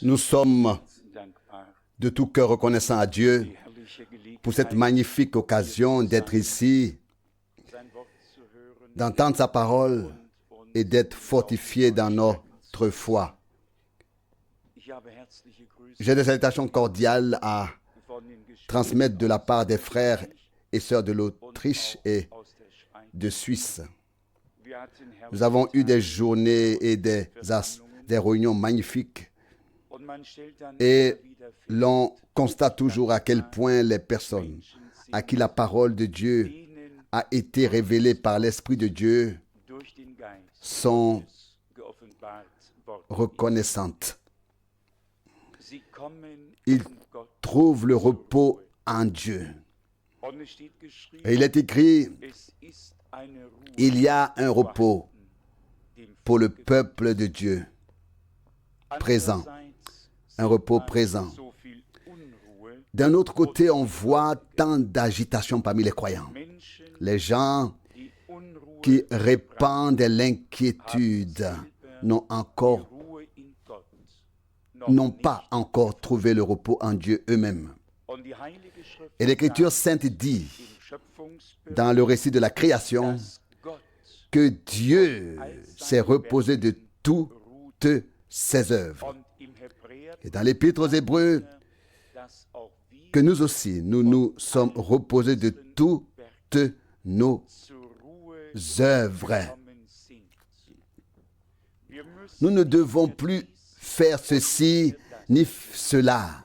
Nous sommes de tout cœur reconnaissants à Dieu pour cette magnifique occasion d'être ici, d'entendre sa parole et d'être fortifiés dans notre foi. J'ai des salutations cordiales à transmettre de la part des frères et sœurs de l'Autriche et de Suisse. Nous avons eu des journées et des réunions magnifiques et l'on constate toujours à quel point les personnes à qui la parole de Dieu a été révélée par l'Esprit de Dieu sont reconnaissantes. Ils trouvent le repos en Dieu. Et il est écrit, il y a un repos pour le peuple de Dieu présent, un repos présent. D'un autre côté, on voit tant d'agitation parmi les croyants. Les gens qui répandent l'inquiétude n'ont pas encore trouvé le repos en Dieu eux-mêmes. Et l'Écriture sainte dit, dans le récit de la création, que Dieu s'est reposé de toutes ses œuvres. Et dans l'Épître aux Hébreux, que nous aussi, nous nous sommes reposés de toutes nos œuvres. Nous ne devons plus faire ceci ni cela,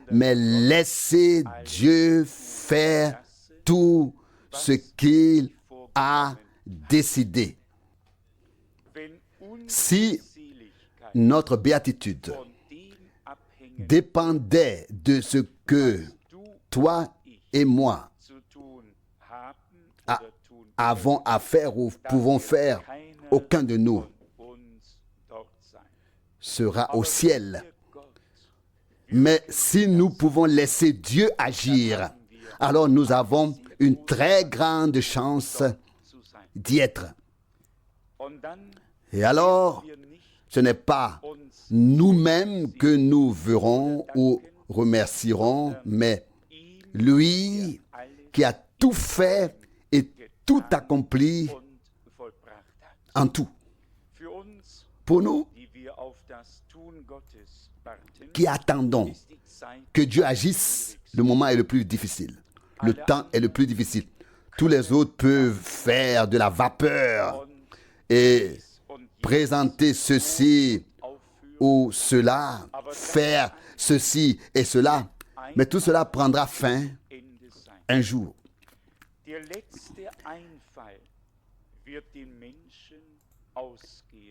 mais laisser Dieu faire tout ce qu'il a décidé. Si notre béatitude dépendait de ce que toi et moi avons à faire ou pouvons faire, aucun de nous sera au ciel. Mais si nous pouvons laisser Dieu agir, alors nous avons une très grande chance d'y être. Et alors, ce n'est pas nous-mêmes que nous verrons ou remercierons, mais lui qui a tout fait et tout accompli en tout. Pour nous, qui attendons que Dieu agisse, le moment est le plus difficile. Le temps est le plus difficile. Tous les autres peuvent faire de la vapeur et présenter ceci ou cela, faire ceci et cela. Mais tout cela prendra fin un jour.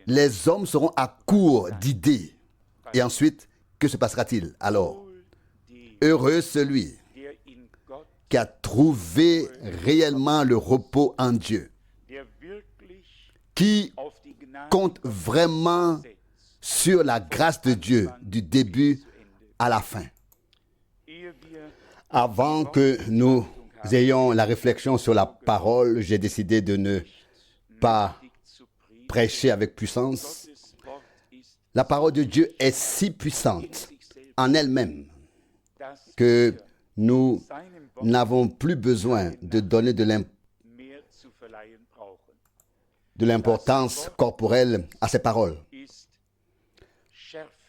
Les hommes seront à court d'idées. Et ensuite, que se passera-t-il alors? Heureux celui qui a trouvé réellement le repos en Dieu, qui compte vraiment sur la grâce de Dieu du début à la fin. Avant que nous ayons la réflexion sur la parole, j'ai décidé de ne pas prêcher avec puissance. La parole de Dieu est si puissante en elle-même que nous n'avons plus besoin de donner de l'importance corporelle à ces paroles.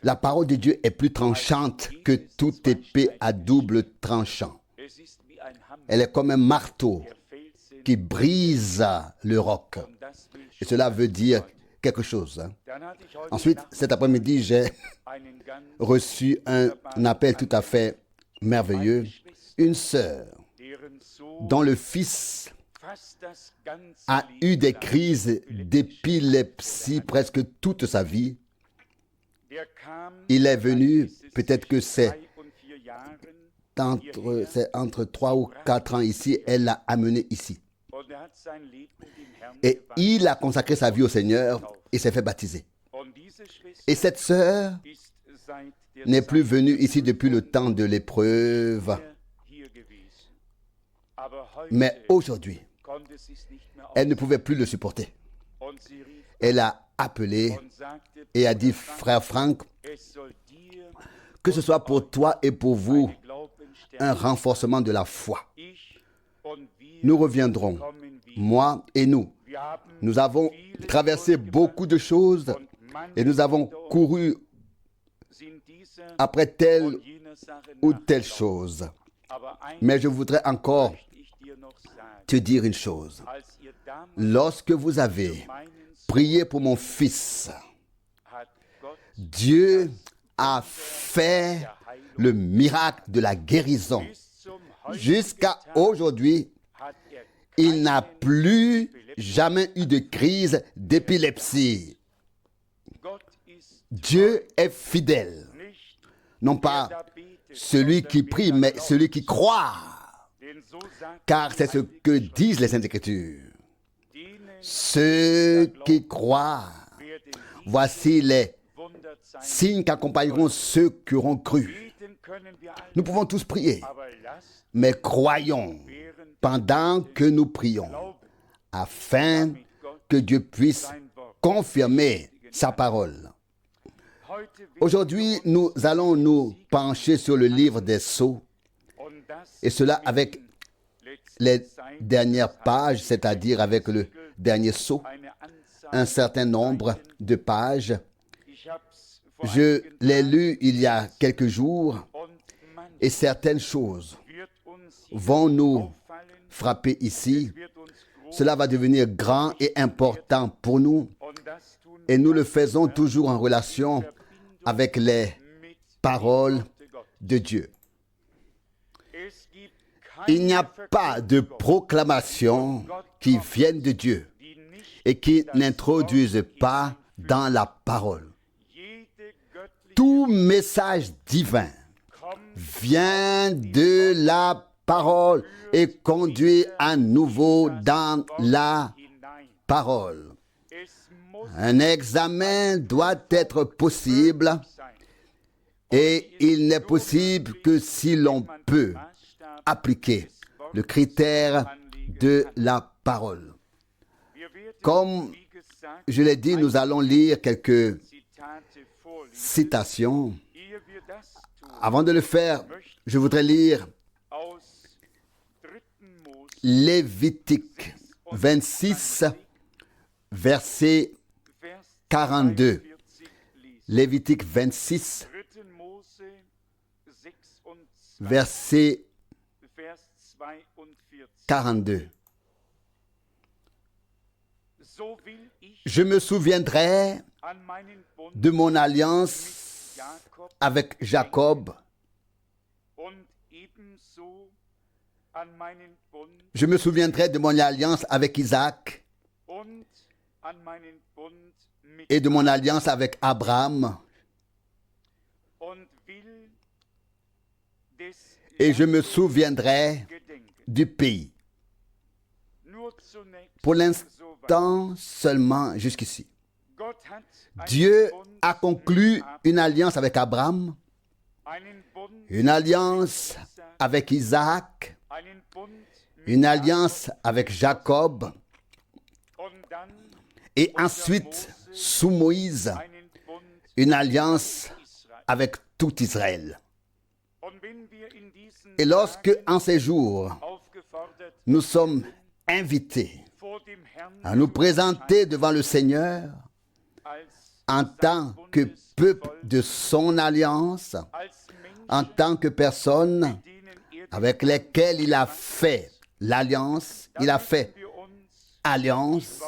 La parole de Dieu est plus tranchante que toute épée à double tranchant. Elle est comme un marteau qui brise le roc. Et cela veut dire quelque chose. Ensuite, cet après-midi, j'ai reçu un appel tout à fait merveilleux. Une sœur dont le fils a eu des crises d'épilepsie presque toute sa vie. Il est venu, peut-être que c'est entre 3 ou 4 ans ici, elle l'a amené ici. Et il a consacré sa vie au Seigneur et s'est fait baptiser. Et cette sœur n'est plus venue ici depuis le temps de l'épreuve. Mais aujourd'hui, elle ne pouvait plus le supporter. Elle a appelé et a dit, frère Franck, que ce soit pour toi et pour vous un renforcement de la foi. Nous reviendrons, moi et nous. Nous avons traversé beaucoup de choses et nous avons couru après telle ou telle chose. Mais je voudrais encore te dire une chose. Lorsque vous avez prié pour mon fils, Dieu a fait le miracle de la guérison. Jusqu'à aujourd'hui, il n'a plus jamais eu de crise d'épilepsie. Dieu est fidèle. Non pas celui qui prie, mais celui qui croit. Car c'est ce que disent les Saintes Écritures. Ceux qui croient, voici les signes qui accompagneront ceux qui auront cru. Nous pouvons tous prier, mais croyons pendant que nous prions, afin que Dieu puisse confirmer sa parole. Aujourd'hui, nous allons nous pencher sur le livre des Sceaux, et cela avec les dernières pages, c'est-à-dire avec le dernier sceau, un certain nombre de pages. Je l'ai lu il y a quelques jours, et certaines choses vont nous frapper ici. Cela va devenir grand et important pour nous, et nous le faisons toujours en relation avec les paroles de Dieu. Il n'y a pas de proclamation qui vienne de Dieu et qui n'introduise pas dans la parole. Tout message divin vient de la parole et conduit à nouveau dans la parole. Un examen doit être possible et il n'est possible que si l'on peut appliquer le critère de la parole. Comme je l'ai dit, nous allons lire quelques citations. Avant de le faire, je voudrais lire Lévitique 26, verset 42. Lévitique 26, verset 42. Je me souviendrai de mon alliance avec Jacob. Je me souviendrai de mon alliance avec Isaac et de mon alliance avec Abraham. Et je me souviendrai du pays. Pour l'instant seulement jusqu'ici. Dieu a conclu une alliance avec Abraham, une alliance avec Isaac, une alliance avec Jacob, et ensuite, sous Moïse, une alliance avec tout Israël. Et lorsque, en ces jours, nous sommes invités à nous présenter devant le Seigneur en tant que peuple de son alliance, en tant que personne avec lesquelles il a fait l'alliance, il a fait alliance,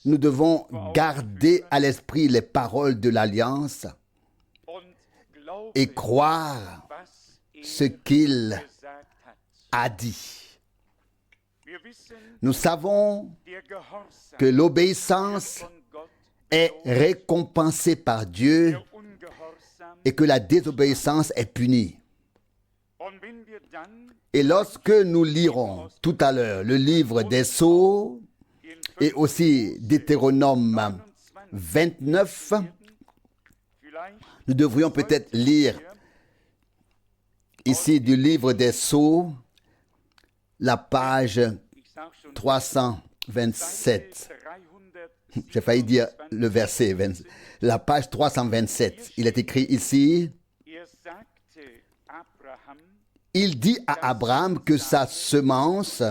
nous devons garder à l'esprit les paroles de l'alliance et croire ce qu'il a dit. Nous savons que l'obéissance est récompensée par Dieu et que la désobéissance est punie. Et lorsque nous lirons tout à l'heure le livre des Sceaux et aussi Deutéronome 29, nous devrions peut-être lire ici du livre des Sceaux la page 327. J'ai failli dire le verset 20, la page 327. Il est écrit ici, il dit à Abraham que sa semence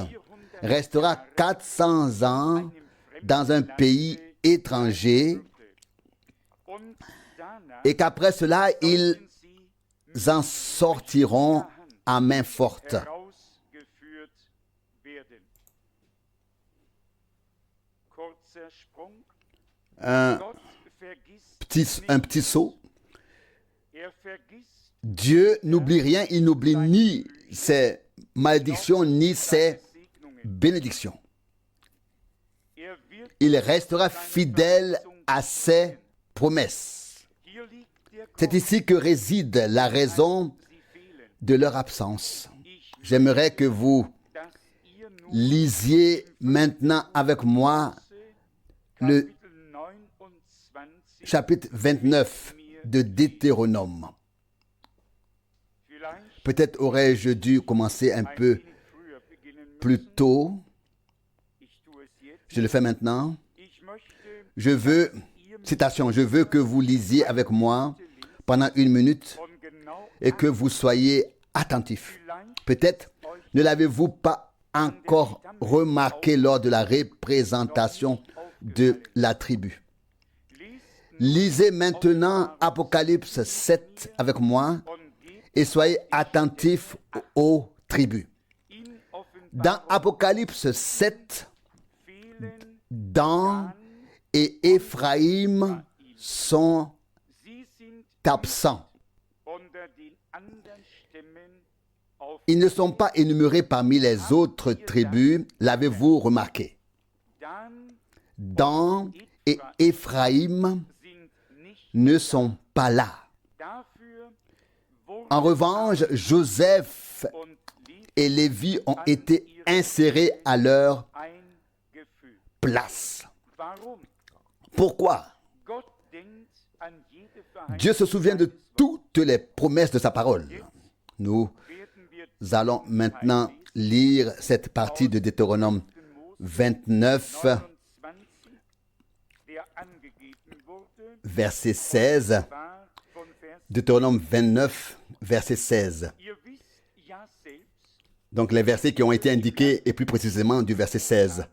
restera 400 ans dans un pays étranger et qu'après cela, ils en sortiront à main forte. Un petit saut. Dieu n'oublie rien, il n'oublie ni ses malédictions ni ses bénédictions. Il restera fidèle à ses promesses. C'est ici que réside la raison de leur absence. J'aimerais que vous lisiez maintenant avec moi le chapitre 29 de Deutéronome. Peut-être aurais-je dû commencer un peu plus tôt. Je le fais maintenant. Je veux que vous lisiez avec moi pendant 1 minute et que vous soyez attentifs. Peut-être ne l'avez-vous pas encore remarqué lors de la représentation de la tribu. Lisez maintenant Apocalypse 7 avec moi et soyez attentifs aux tribus. Dans Apocalypse 7, Dan et Éphraïm sont absents. Ils ne sont pas énumérés parmi les autres tribus, l'avez-vous remarqué? Dan et Éphraïm ne sont pas là. En revanche, Joseph et Lévi ont été insérés à leur place. Pourquoi? Dieu se souvient de toutes les promesses de sa parole. Nous allons maintenant lire cette partie de Deutéronome 29, verset 16. Deutéronome 29, verset 16. Donc les versets qui ont été indiqués, et plus précisément du verset 16.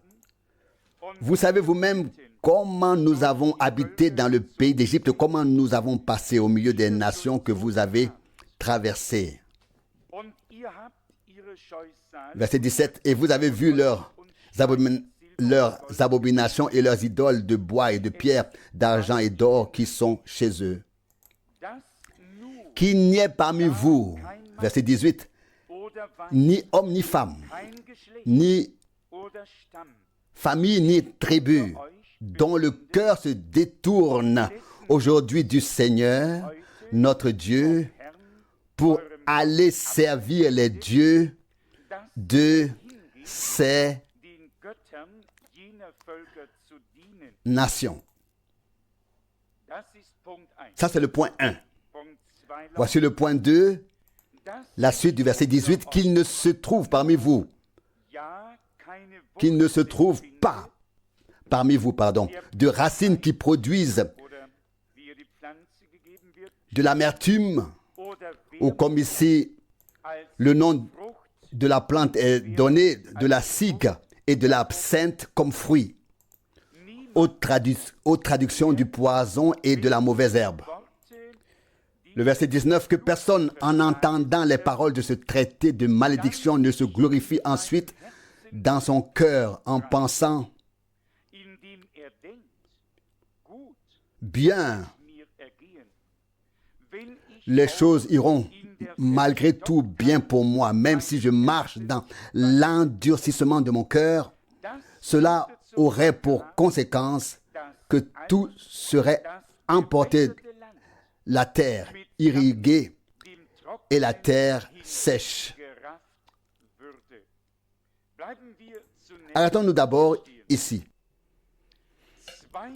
Vous savez vous-même comment nous avons habité dans le pays d'Égypte, comment nous avons passé au milieu des nations que vous avez traversées. Verset 17. Et vous avez vu leurs abominations et leurs idoles de bois et de pierre, d'argent et d'or qui sont chez eux. Qu'il n'y ait parmi vous, verset 18, ni homme ni femme, ni famille ni tribu, dont le cœur se détourne aujourd'hui du Seigneur, notre Dieu, pour aller servir les dieux de ces nations. Ça, c'est le point 1. Voici le point 2, la suite du verset 18, qu'il ne se trouve parmi vous, qu'il ne se trouve pas parmi vous, de racines qui produisent de l'amertume, ou comme ici, le nom de la plante est donné, de la cygue et de l'absinthe comme fruit. Autre traduction du poison et de la mauvaise herbe. Le verset 19, que personne en entendant les paroles de ce traité de malédiction ne se glorifie ensuite dans son cœur en pensant bien, les choses iront malgré tout bien pour moi, même si je marche dans l'endurcissement de mon cœur, cela aurait pour conséquence que tout serait emporté, la terre irriguée et la terre sèche. Arrêtons-nous d'abord ici.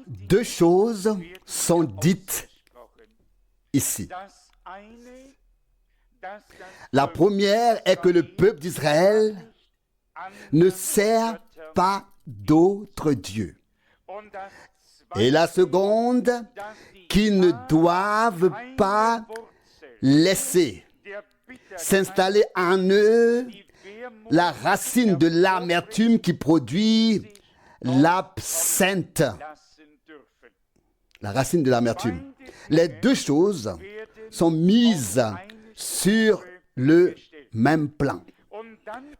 Deux choses sont dites ici. La première est que le peuple d'Israël ne sert pas d'autre Dieu. Et la seconde, qu'ils ne doivent pas laisser s'installer en eux la racine de l'amertume qui produit l'absinthe. La racine de l'amertume. Les deux choses sont mises sur le même plan.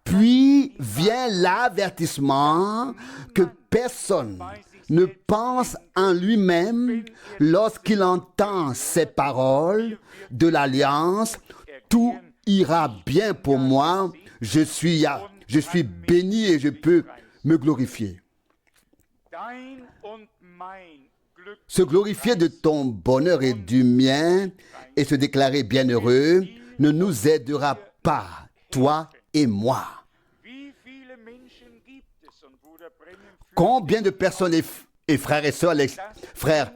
Puis vient l'avertissement que personne ne pense en lui-même lorsqu'il entend ces paroles de l'alliance. Tout ira bien pour moi, je suis béni et je peux me glorifier. Se glorifier de ton bonheur et du mien et se déclarer bienheureux ne nous aidera pas, toi et moi. Combien de personnes et frères et sœurs, frère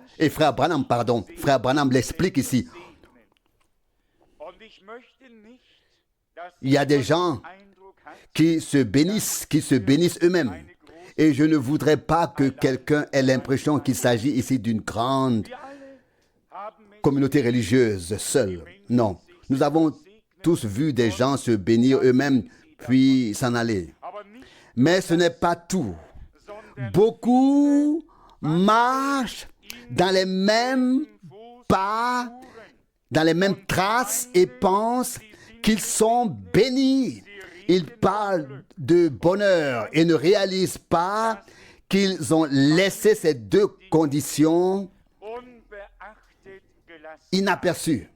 Branham l'explique ici. Il y a des gens qui se bénissent eux-mêmes. Et je ne voudrais pas que quelqu'un ait l'impression qu'il s'agit ici d'une grande communauté religieuse seule. Non, nous avons tous vu des gens se bénir eux-mêmes puis s'en aller. Mais ce n'est pas tout. Beaucoup marchent dans les mêmes pas, dans les mêmes traces et pensent qu'ils sont bénis. Ils parlent de bonheur et ne réalisent pas qu'ils ont laissé ces deux conditions inaperçues.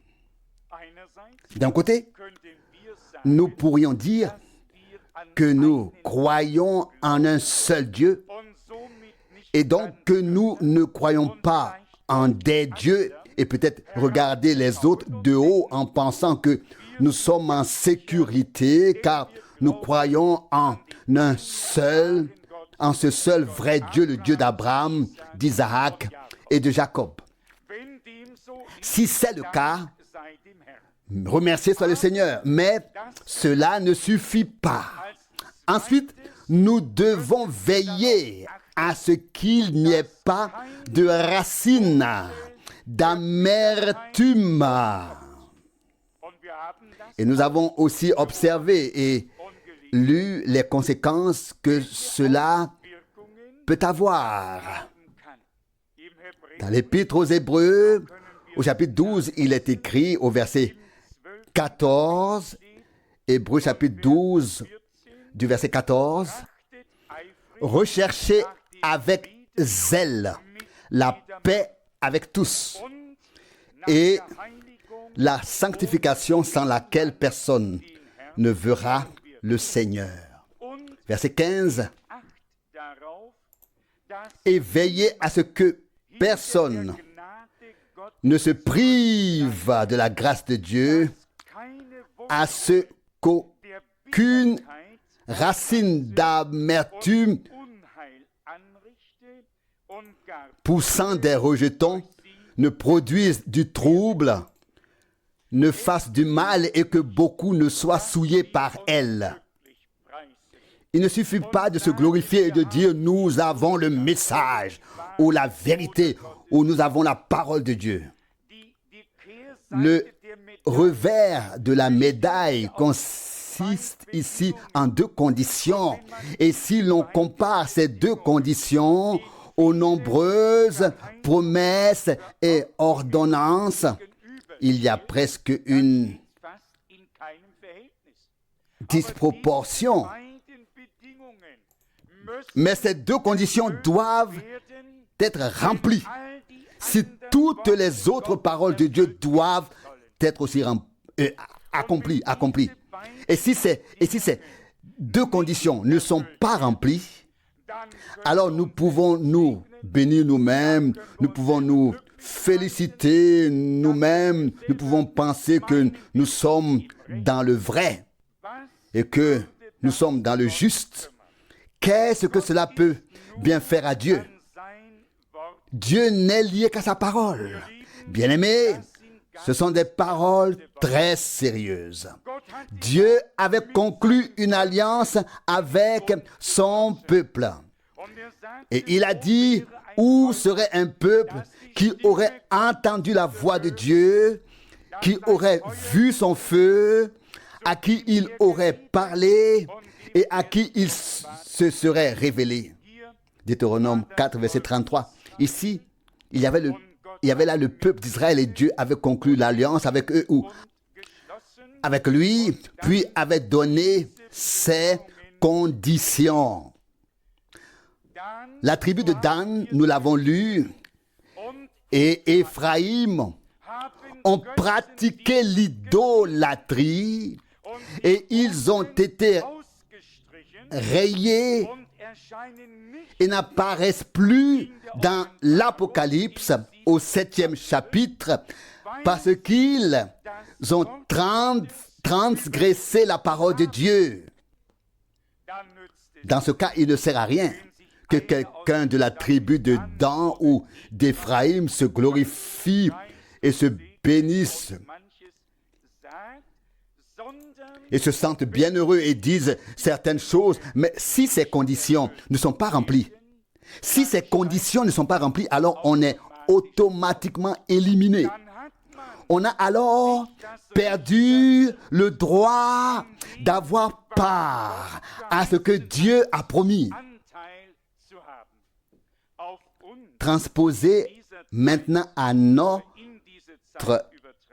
D'un côté, nous pourrions dire que nous croyons en un seul Dieu et donc que nous ne croyons pas en des dieux et peut-être regarder les autres de haut en pensant que nous sommes en sécurité car nous croyons en ce seul vrai Dieu, le Dieu d'Abraham, d'Isaac et de Jacob. Si c'est le cas, remerciez soit le Seigneur, mais cela ne suffit pas. Ensuite, nous devons veiller à ce qu'il n'y ait pas de racines d'amertume. Et nous avons aussi observé et lu les conséquences que cela peut avoir. Dans l'Épître aux Hébreux, au chapitre 12, il est écrit au verset 14, Hébreux chapitre 12, du verset 14, « Recherchez avec zèle la paix avec tous et la sanctification sans laquelle personne ne verra le Seigneur. » Verset 15, « Et veillez à ce que personne ne se prive de la grâce de Dieu, à ce qu'aucune racine d'amertume poussant des rejetons ne produise du trouble, ne fasse du mal et que beaucoup ne soient souillés par elle. » Il ne suffit pas de se glorifier et de dire « nous avons le message » ou la vérité ou nous avons la parole de Dieu. Le revers de la médaille consiste ici en deux conditions. Et si l'on compare ces deux conditions aux nombreuses promesses et ordonnances, il y a presque une disproportion. Mais ces deux conditions doivent être remplies. Si toutes les autres paroles de Dieu doivent être aussi accomplies. Et si ces deux conditions ne sont pas remplies, alors nous pouvons nous bénir nous-mêmes, nous pouvons nous féliciter nous-mêmes, nous pouvons penser que nous sommes dans le vrai et que nous sommes dans le juste. Qu'est-ce que cela peut bien faire à Dieu? Dieu n'est lié qu'à sa parole. Bien-aimés, ce sont des paroles très sérieuses. Dieu avait conclu une alliance avec son peuple. Et il a dit, Où serait un peuple qui aurait entendu la voix de Dieu, qui aurait vu son feu, à qui il aurait parlé et à qui il se serait révélé? Deutéronome 4, verset 33. Ici, il y avait là le peuple d'Israël et Dieu avait conclu l'alliance avec eux ou avec lui, puis avait donné ses conditions. La tribu de Dan, nous l'avons lu, et Éphraïm ont pratiqué l'idolâtrie et ils ont été rayés et n'apparaissent plus dans l'Apocalypse au 7e chapitre parce qu'ils ont transgressé la parole de Dieu. Dans ce cas, il ne sert à rien que quelqu'un de la tribu de Dan ou d'Éphraïm se glorifie et se bénisse et se sentent bienheureux et disent certaines choses, mais si ces conditions ne sont pas remplies, alors on est automatiquement éliminé. On a alors perdu le droit d'avoir part à ce que Dieu a promis. Transposé maintenant à notre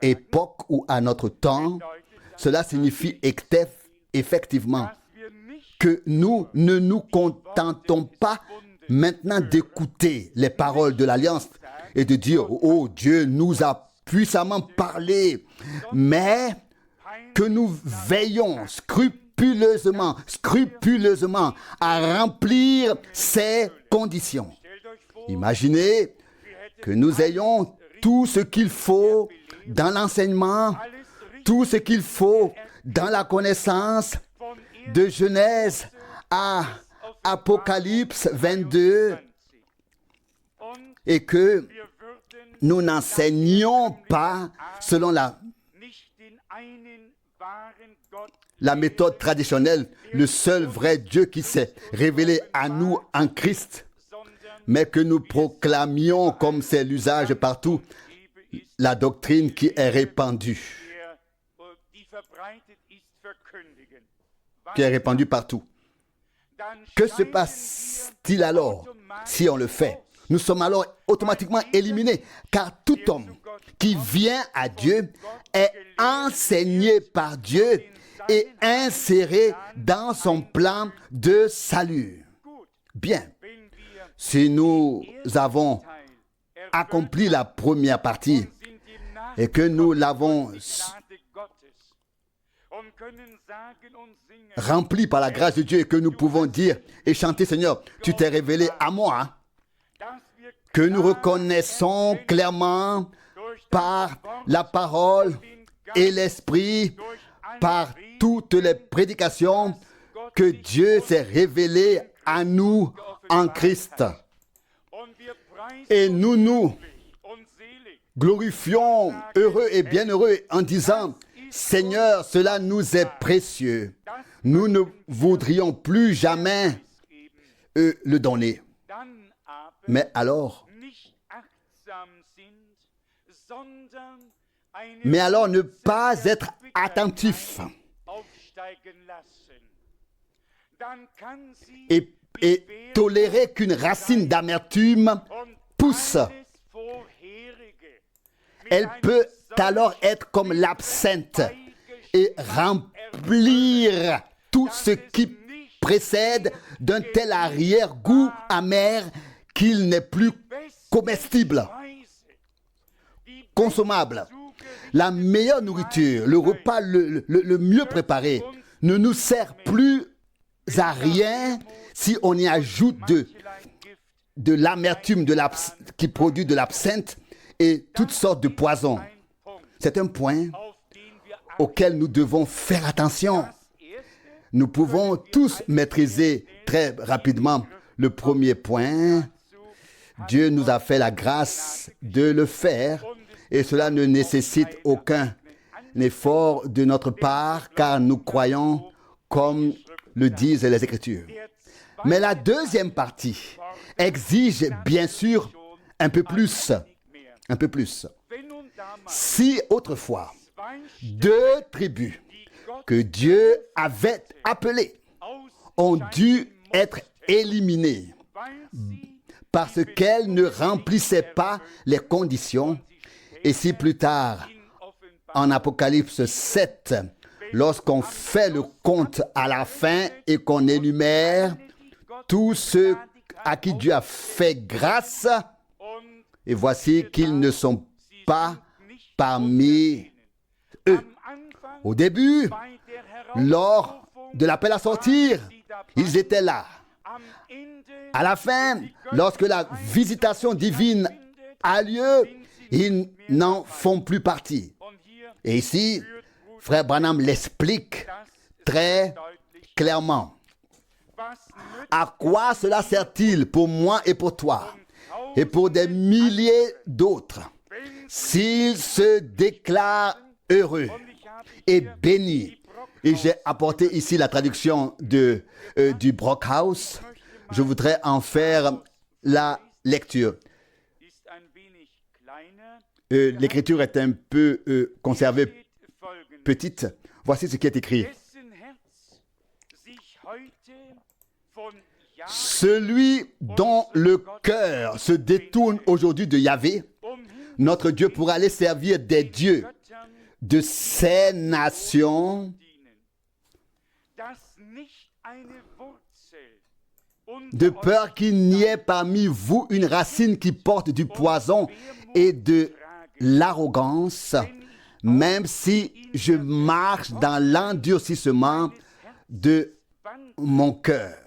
époque ou à notre temps, cela signifie effectivement que nous ne nous contentons pas maintenant d'écouter les paroles de l'Alliance et de dire « Oh, Dieu nous a puissamment parlé », mais que nous veillons scrupuleusement à remplir ces conditions. Imaginez que nous ayons tout ce qu'il faut dans l'enseignement, tout ce qu'il faut dans la connaissance de Genèse à Apocalypse 22 et que nous n'enseignions pas selon la méthode traditionnelle, le seul vrai Dieu qui s'est révélé à nous en Christ, mais que nous proclamions, comme c'est l'usage partout, la doctrine qui est répandue. Partout. Que se passe-t-il alors si on le fait? Nous sommes alors automatiquement éliminés, car tout homme qui vient à Dieu est enseigné par Dieu et inséré dans son plan de salut. Bien, si nous avons accompli la première partie et que nous l'avons rempli par la grâce de Dieu et que nous pouvons dire et chanter, Seigneur, tu t'es révélé à moi, que nous reconnaissons clairement par la parole et l'esprit, par toutes les prédications, que Dieu s'est révélé à nous en Christ. Et nous glorifions, heureux et bienheureux, en disant, Seigneur, cela nous est précieux. Nous ne voudrions plus jamais le donner. Mais alors ne pas être attentif et tolérer qu'une racine d'amertume pousse. Elle peut alors être comme l'absinthe et remplir tout ce qui précède d'un tel arrière-goût amer qu'il n'est plus comestible, consommable. La meilleure nourriture, le repas le mieux préparé, ne nous sert plus à rien si on y ajoute de l'amertume qui produit de l'absinthe et toutes sortes de poisons. C'est un point auquel nous devons faire attention. Nous pouvons tous maîtriser très rapidement le premier point. Dieu nous a fait la grâce de le faire et cela ne nécessite aucun effort de notre part car nous croyons comme le disent les Écritures. Mais la deuxième partie exige bien sûr un peu plus. Un peu plus. Si autrefois, deux tribus que Dieu avait appelées ont dû être éliminées parce qu'elles ne remplissaient pas les conditions, et si plus tard, en Apocalypse 7, lorsqu'on fait le compte à la fin et qu'on énumère tous ceux à qui Dieu a fait grâce, et voici qu'ils ne sont pas parmi eux. Au début, lors de l'appel à sortir, ils étaient là. À la fin, lorsque la visitation divine a lieu, ils n'en font plus partie. Et ici, Frère Branham l'explique très clairement. À quoi cela sert-il pour moi et pour toi et pour des milliers d'autres s'ils se déclarent heureux et bénis? Et j'ai apporté ici la traduction du Brockhaus. Je voudrais en faire la lecture. L'écriture est un peu conservée petite. Voici ce qui est écrit. Celui dont le cœur se détourne aujourd'hui de Yahvé, notre Dieu, pour aller servir des dieux de ces nations, de peur qu'il n'y ait parmi vous une racine qui porte du poison et de l'arrogance, même si je marche dans l'endurcissement de mon cœur.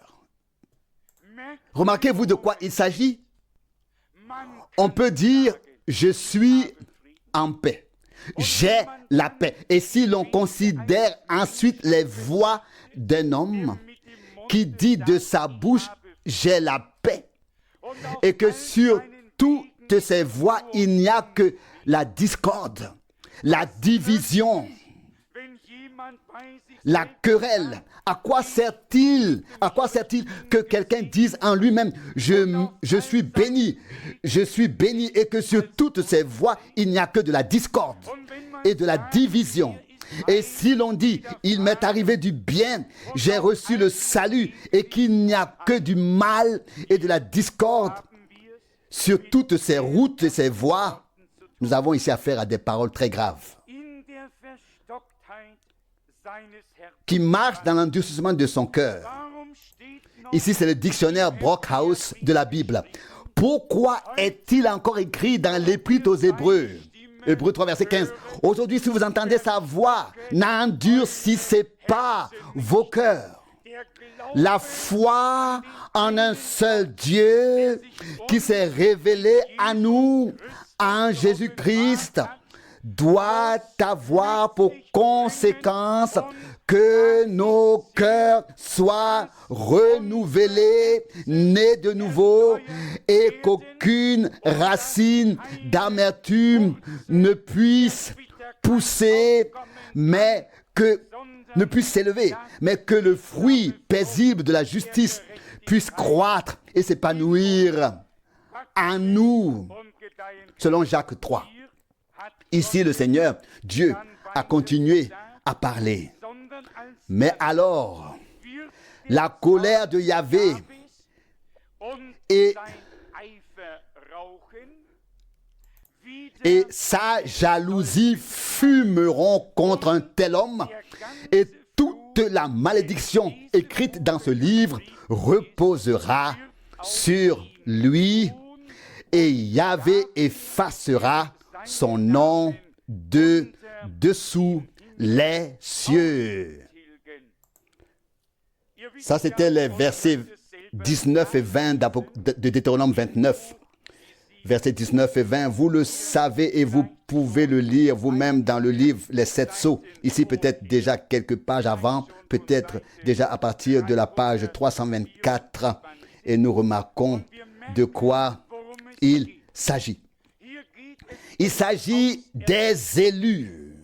Remarquez-vous de quoi il s'agit? On peut dire, je suis en paix. J'ai la paix. Et si l'on considère ensuite les voix d'un homme qui dit de sa bouche, j'ai la paix, et que sur toutes ces voix, il n'y a que la discorde, la division, la querelle. À quoi sert-il que quelqu'un dise en lui-même, je suis béni, et que sur toutes ces voix, il n'y a que de la discorde et de la division. Et si l'on dit, il m'est arrivé du bien, j'ai reçu le salut, et qu'il n'y a que du mal et de la discorde sur toutes ces routes et ces voies, nous avons ici affaire à des paroles très graves qui marchent dans l'endurcissement de son cœur. Ici, c'est le dictionnaire Brockhaus de la Bible. Pourquoi est-il encore écrit dans l'Épître aux Hébreux? Hébreux 3, verset 15. Aujourd'hui, si vous entendez sa voix, n'endurcissez pas vos cœurs. La foi en un seul Dieu qui s'est révélé à nous en Jésus-Christ doit avoir pour conséquence que nos cœurs soient renouvelés, nés de nouveau, et qu'aucune racine d'amertume ne puisse pousser, ne puisse s'élever, mais que le fruit paisible de la justice puisse croître et s'épanouir en nous, selon Jacques 3. Ici, le Seigneur, Dieu, a continué à parler. Mais alors, la colère de Yahvé et sa jalousie fumeront contre un tel homme, et toute la malédiction écrite dans ce livre reposera sur lui, et Yahvé effacera son nom de dessous les cieux. Ça, c'était les versets 19 et 20 de Deutéronome 29. Versets 19 et 20, vous le savez et vous pouvez le lire vous-même dans le livre Les Sept Sceaux. Ici, peut-être déjà quelques pages avant, peut-être déjà à partir de la page 324. Et nous remarquons de quoi il s'agit. Il s'agit des élus.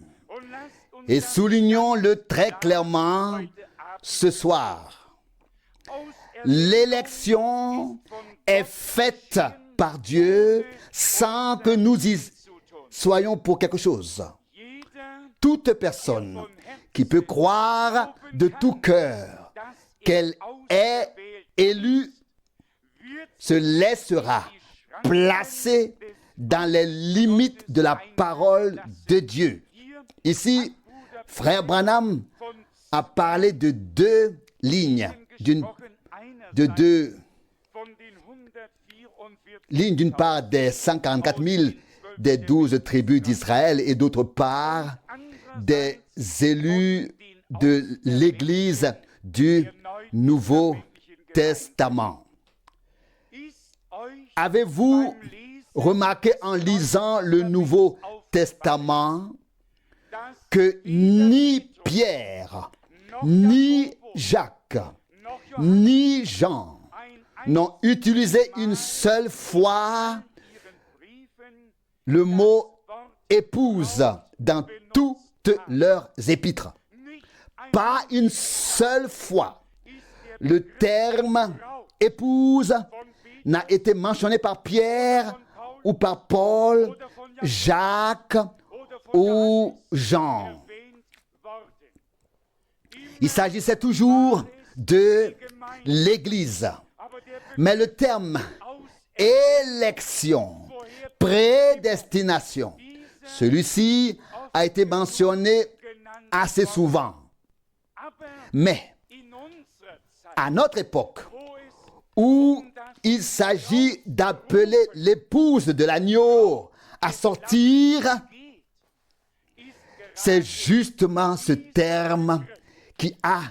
Et soulignons-le très clairement ce soir. l'élection est faite par Dieu sans que nous y soyons pour quelque chose. Toute personne qui peut croire de tout cœur qu'elle est élue se laissera placer dans les limites de la parole de Dieu. Ici, frère Branham a parlé de deux lignes, d'une part des 144 000 des 12 tribus d'Israël et d'autre part des élus de l'Église du Nouveau Testament. Avez-vous remarqué en lisant le Nouveau Testament que ni Pierre, ni Jacques, ni Jean n'ont utilisé une seule fois le mot épouse dans toutes leurs épîtres? Pas une seule fois le terme épouse n'a été mentionné par Pierre ou par Paul, Jacques ou Jean. Il s'agissait toujours de l'Église. Mais le terme élection, prédestination, celui-ci a été mentionné assez souvent. Mais à notre époque, où il s'agit d'appeler l'épouse de l'agneau à sortir, c'est justement ce terme qui a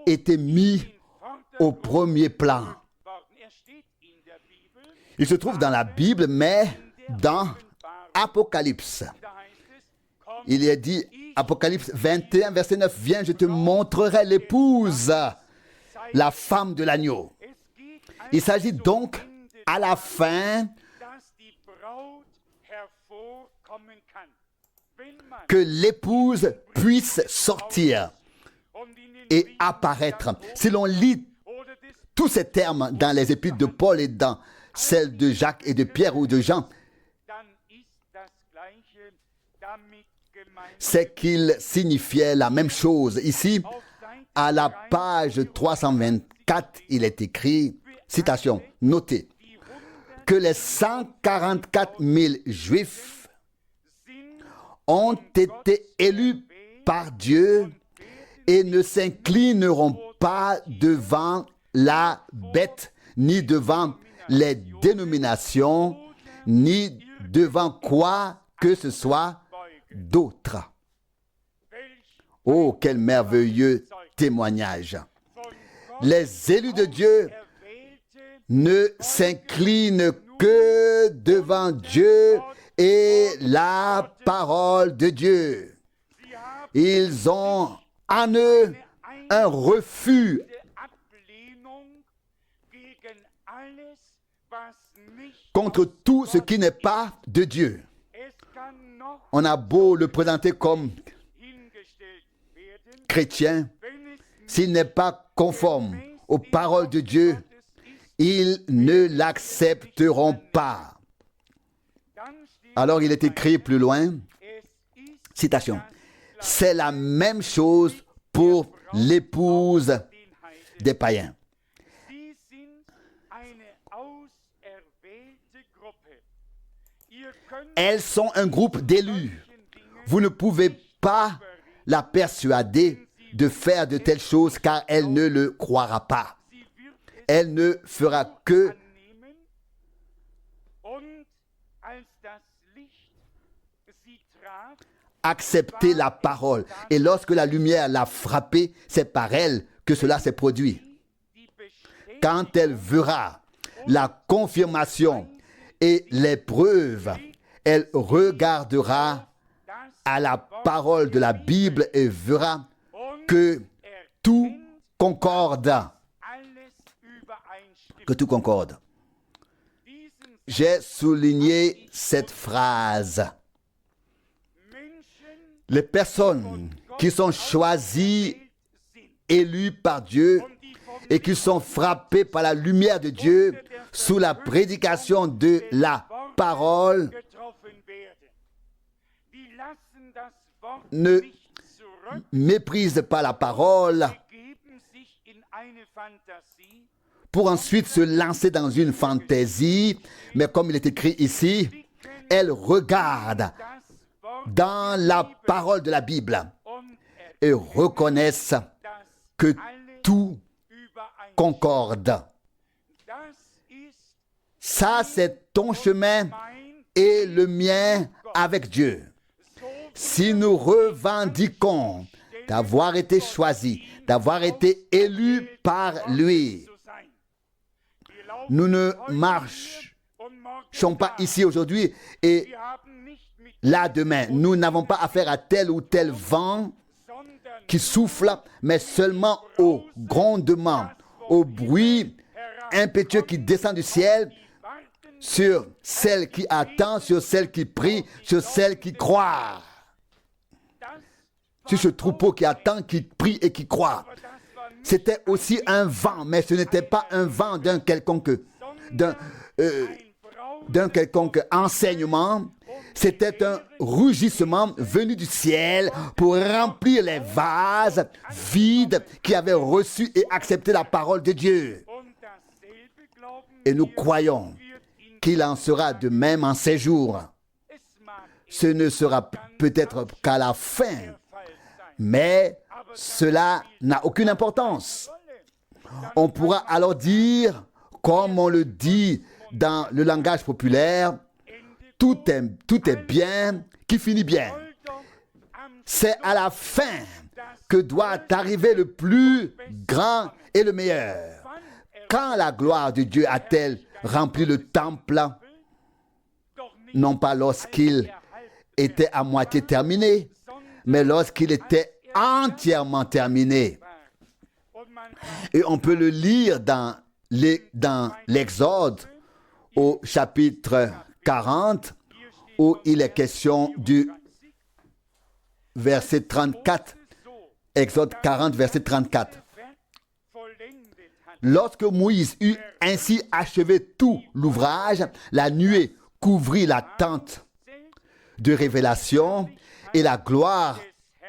été mis au premier plan. Il se trouve dans la Bible, mais dans Apocalypse. Il est dit, Apocalypse 21, verset 9, « Viens, je te montrerai l'épouse, la femme de l'agneau. » Il s'agit donc à la fin que l'épouse puisse sortir et apparaître. Si l'on lit tous ces termes dans les épîtres de Paul et dans celles de Jacques et de Pierre ou de Jean, c'est qu'ils signifiaient la même chose. Ici, à la page 324, il est écrit, citation, notez, que les 144 000 Juifs ont été élus par Dieu et ne s'inclineront pas devant la bête, ni devant les dénominations, ni devant quoi que ce soit d'autre. Oh, quel merveilleux témoignage! Les élus de Dieu ne s'inclinent que devant Dieu et la parole de Dieu. Ils ont en eux un refus contre tout ce qui n'est pas de Dieu. On a beau le présenter comme chrétien, s'il n'est pas conforme aux paroles de Dieu, ils ne l'accepteront pas. Alors il est écrit plus loin, citation, « C'est la même chose pour l'épouse des païens. Elles sont un groupe d'élus. Vous ne pouvez pas la persuader de faire de telles choses car elle ne le croira pas. Elle ne fera que accepter la parole. Et lorsque la lumière l'a frappée, c'est par elle que cela s'est produit. Quand elle verra la confirmation et les preuves, elle regardera à la parole de la Bible et verra que tout concorde. Que tout concorde. J'ai souligné cette phrase. Les personnes qui sont choisies, élues par Dieu et qui sont frappés par la lumière de Dieu sous la prédication de la parole ne méprisent pas la parole pour ensuite se lancer dans une fantaisie, mais comme il est écrit ici, elles regardent dans la parole de la Bible et reconnaissent que tout concorde. Ça, c'est ton chemin et le mien avec Dieu. Si nous revendiquons d'avoir été choisis, d'avoir été élus par lui, nous ne marchons pas ici aujourd'hui et là demain. Nous n'avons pas affaire à tel ou tel vent qui souffle, mais seulement au grondement, au bruit impétueux qui descend du ciel sur celle qui attend, sur celle qui prie, sur celle qui croit. Sur ce troupeau qui attend, qui prie et qui croit. C'était aussi un vent, mais ce n'était pas un vent d'un quelconque enseignement. C'était un rugissement venu du ciel pour remplir les vases vides qui avaient reçu et accepté la parole de Dieu. Et nous croyons qu'il en sera de même en ces jours. Ce ne sera peut-être qu'à la fin, mais cela n'a aucune importance. On pourra alors dire, comme on le dit dans le langage populaire, tout est bien qui finit bien. C'est à la fin que doit arriver le plus grand et le meilleur. Quand la gloire de Dieu a-t-elle rempli le temple? Non pas lorsqu'il était à moitié terminé, mais lorsqu'il était entièrement terminé. Et on peut le lire dans l'Exode au chapitre 40, où il est question du verset 34. Exode 40, verset 34. Lorsque Moïse eut ainsi achevé tout l'ouvrage, la nuée couvrit la tente de révélation et la gloire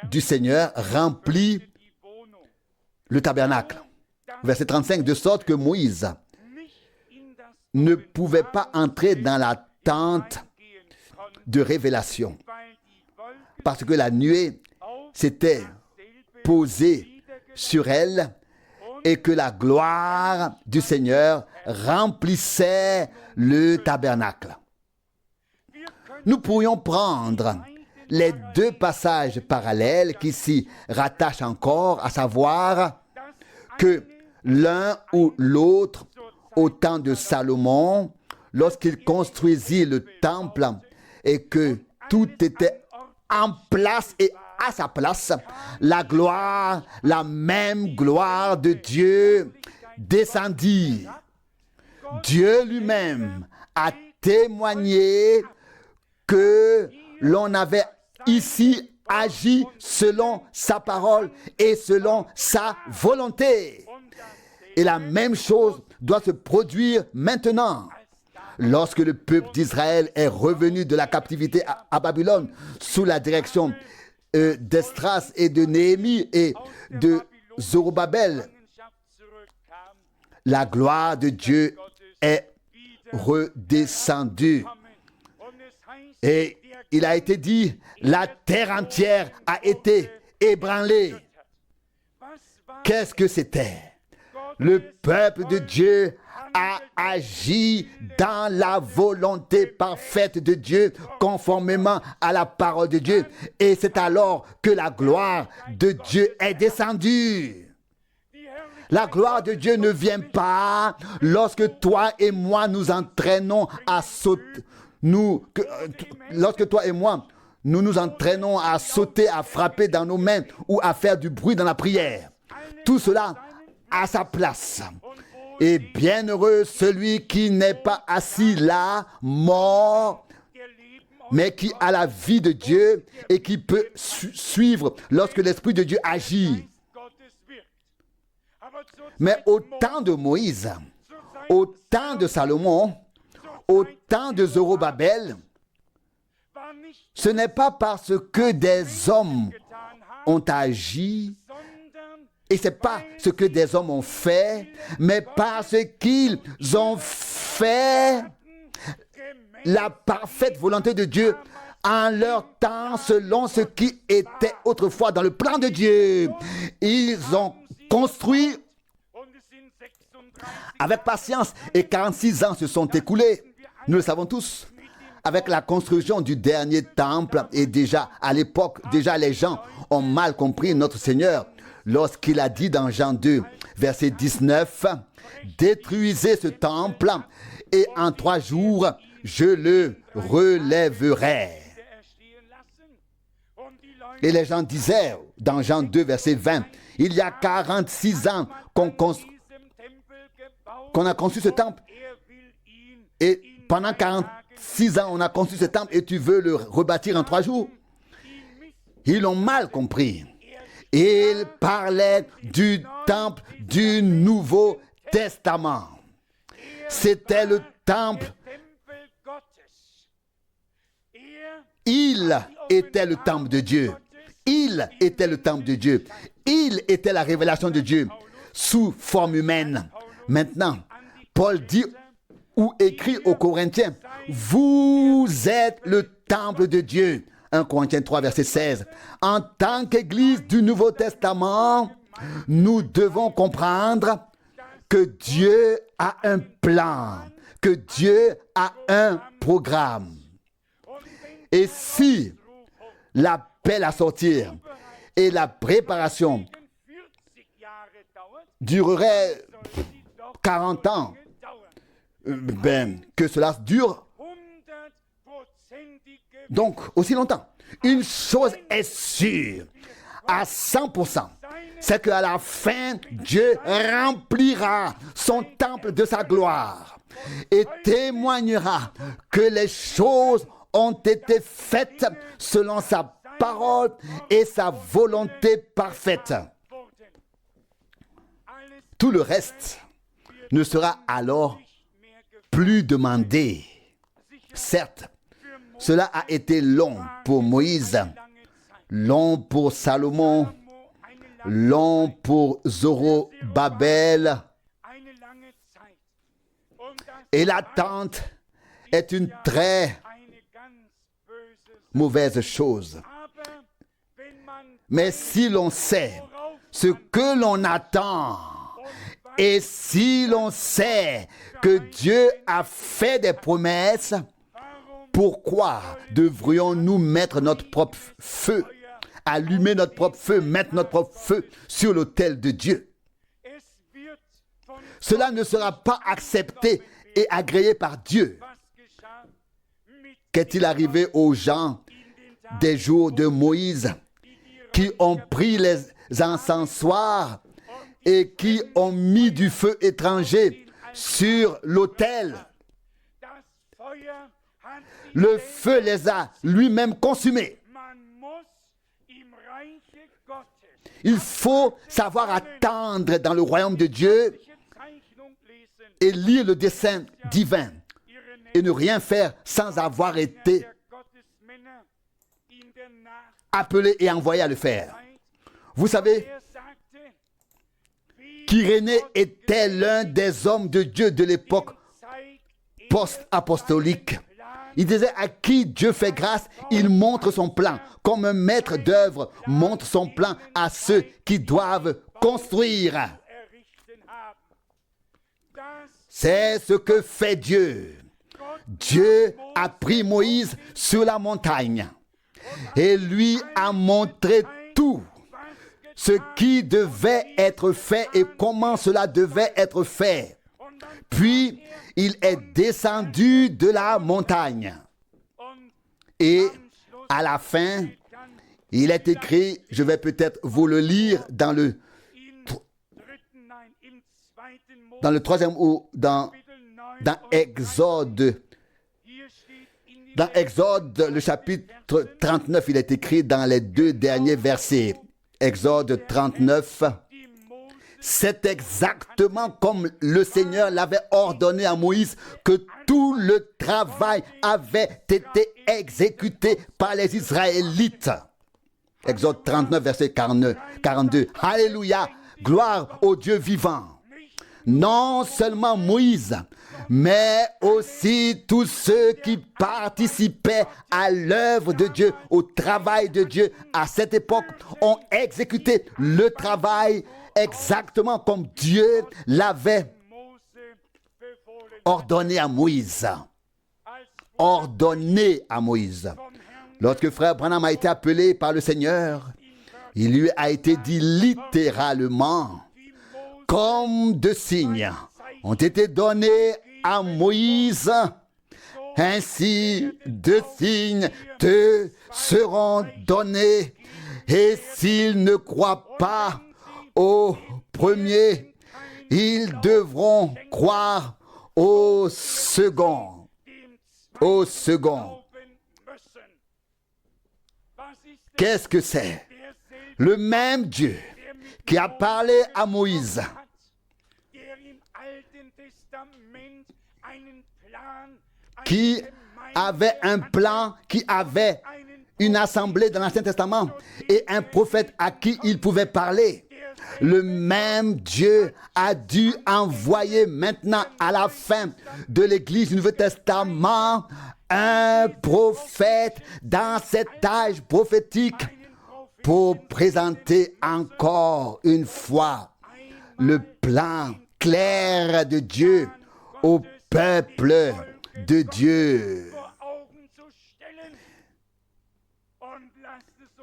du Seigneur remplit le tabernacle. Verset 35, de sorte que Moïse ne pouvait pas entrer dans la tente de révélation parce que la nuée s'était posée sur elle et que la gloire du Seigneur remplissait le tabernacle. Nous pourrions prendre les deux passages parallèles qui s'y rattachent encore, à savoir que l'un ou l'autre, au temps de Salomon, lorsqu'il construisit le temple et que tout était en place et à sa place, la gloire, la même gloire de Dieu descendit. Dieu lui-même a témoigné que l'on avait ici agi selon sa parole et selon sa volonté. Et la même chose doit se produire maintenant. Lorsque le peuple d'Israël est revenu de la captivité à Babylone sous la direction d'Esdras et de Néhémie et de Zorobabel, la gloire de Dieu est redescendue. Et il a été dit, la terre entière a été ébranlée. Qu'est-ce que c'était? Le peuple de Dieu a agi dans la volonté parfaite de Dieu, conformément à la parole de Dieu. Et c'est alors que la gloire de Dieu est descendue. La gloire de Dieu ne vient pas lorsque toi et moi nous entraînons à sauter. Lorsque toi et moi, nous nous entraînons à sauter, à frapper dans nos mains ou à faire du bruit dans la prière. Tout cela à sa place. Et bienheureux celui qui n'est pas assis là, mort, mais qui a la vie de Dieu et qui peut suivre lorsque l'Esprit de Dieu agit. Mais au temps de Moïse, au temps de Salomon, au temps de Zorobabel, ce n'est pas parce que des hommes ont agi, et ce n'est pas ce que des hommes ont fait, mais parce qu'ils ont fait la parfaite volonté de Dieu en leur temps, selon ce qui était autrefois dans le plan de Dieu. Ils ont construit avec patience et 46 ans se sont écoulés. Nous le savons tous. Avec la construction du dernier temple, et déjà à l'époque, déjà les gens ont mal compris notre Seigneur lorsqu'il a dit dans Jean 2, verset 19, « Détruisez ce temple et en 3 jours, je le relèverai. » Et les gens disaient dans Jean 2, verset 20, « Il y a 46 ans qu'on a construit ce temple et pendant 46 ans on a construit ce temple et tu veux le rebâtir en 3 jours. » Ils l'ont mal compris. Il parlait du temple du Nouveau Testament. C'était le temple. Il était le temple de Dieu. Il était le temple de Dieu. Il était la révélation de Dieu sous forme humaine. Maintenant, Paul dit ou écrit aux Corinthiens, « Vous êtes le temple de Dieu. » 1 Corinthiens 3, verset 16. En tant qu'Église du Nouveau Testament, nous devons comprendre que Dieu a un plan, que Dieu a un programme. Et si l'appel à sortir et la préparation durerait 40 ans, que cela dure donc aussi longtemps. Une chose est sûre, à 100%, c'est qu'à la fin, Dieu remplira son temple de sa gloire et témoignera que les choses ont été faites selon sa parole et sa volonté parfaite. Tout le reste ne sera alors plus demandé. Certes, cela a été long pour Moïse, long pour Salomon, long pour Zorobabel. Et l'attente est une très mauvaise chose. Mais si l'on sait ce que l'on attend, et si l'on sait que Dieu a fait des promesses, pourquoi devrions-nous mettre notre propre feu, allumer notre propre feu, mettre notre propre feu sur l'autel de Dieu? Cela ne sera pas accepté et agréé par Dieu. Qu'est-il arrivé aux gens des jours de Moïse qui ont pris les encensoirs et qui ont mis du feu étranger sur l'autel? Le feu les a lui-même consumés. Il faut savoir attendre dans le royaume de Dieu et lire le dessein divin et ne rien faire sans avoir été appelé et envoyé à le faire. Vous savez, qu'Irénée était l'un des hommes de Dieu de l'époque post-apostolique. Il disait à qui Dieu fait grâce, il montre son plan. Comme un maître d'œuvre montre son plan à ceux qui doivent construire. C'est ce que fait Dieu. Dieu a pris Moïse sur la montagne et lui a montré tout ce qui devait être fait et comment cela devait être fait. Puis, il est descendu de la montagne. Et à la fin, il est écrit, je vais peut-être vous le lire dans le troisième ou dans Exode. Dans Exode, le chapitre 39, il est écrit dans les 2 derniers versets. Exode 39, C'est exactement comme le Seigneur l'avait ordonné à Moïse que tout le travail avait été exécuté par les Israélites. Exode 39, verset 42. Alléluia, gloire au Dieu vivant. Non seulement Moïse, mais aussi tous ceux qui participaient à l'œuvre de Dieu, au travail de Dieu à cette époque, ont exécuté le travail exactement comme Dieu l'avait ordonné à Moïse. Ordonné à Moïse. Lorsque frère Branham a été appelé par le Seigneur, il lui a été dit littéralement, comme deux signes ont été donnés à Moïse, ainsi deux signes te seront donnés, et s'ils ne croient pas au premier, ils devront croire au second. Au second. Qu'est-ce que c'est? Le même Dieu qui a parlé à Moïse, qui avait un plan, qui avait une assemblée dans l'Ancien Testament et un prophète à qui il pouvait parler. Le même Dieu a dû envoyer maintenant à la fin de l'Église du Nouveau Testament un prophète dans cet âge prophétique pour présenter encore une fois le plan clair de Dieu au peuple de Dieu.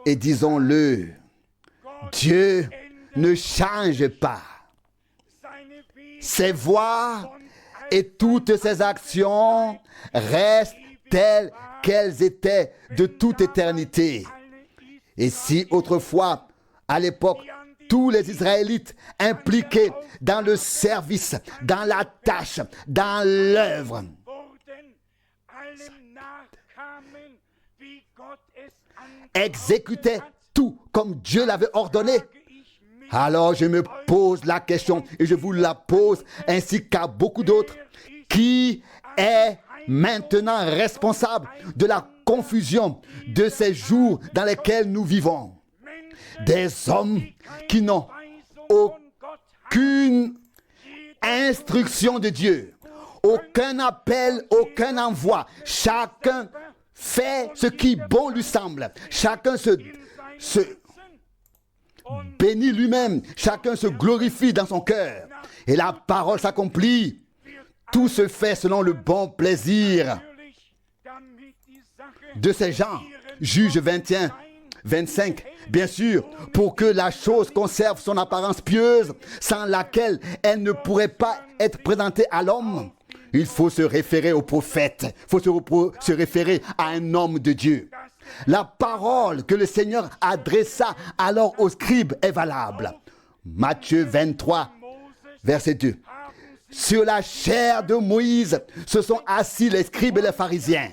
Et disons-le, Dieu ne change pas. Ses voies et toutes ses actions restent telles qu'elles étaient de toute éternité. Et si autrefois, à l'époque, tous les Israélites impliqués dans le service, dans la tâche, dans l'œuvre, exécutaient tout comme Dieu l'avait ordonné, alors je me pose la question et je vous la pose ainsi qu'à beaucoup d'autres. Qui est maintenant responsable de la confusion de ces jours dans lesquels nous vivons? Des hommes qui n'ont aucune instruction de Dieu, aucun appel, aucun envoi. Chacun fait ce qui bon lui semble. Chacun se bénit lui-même. Chacun se glorifie dans son cœur. Et la parole s'accomplit. Tout se fait selon le bon plaisir de ces gens. Juge 21, 25. Bien sûr, pour que la chose conserve son apparence pieuse, sans laquelle elle ne pourrait pas être présentée à l'homme, il faut se référer au prophète. Il faut se référer à un homme de Dieu. La parole que le Seigneur adressa alors aux scribes est valable. Matthieu 23, verset 2. Sur la chair de Moïse se sont assis les scribes et les pharisiens.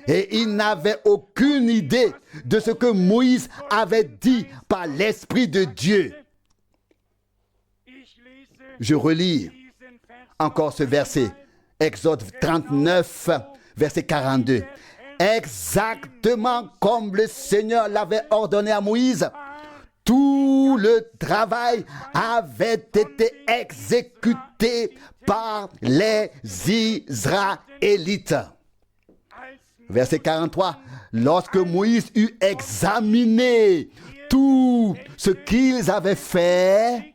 Et ils n'avaient aucune idée de ce que Moïse avait dit par l'Esprit de Dieu. Je relis encore ce verset. Exode 39, verset 42. Exactement comme le Seigneur l'avait ordonné à Moïse, tout le travail avait été exécuté par les Israélites. Verset 43. Lorsque Moïse eut examiné tout ce qu'ils avaient fait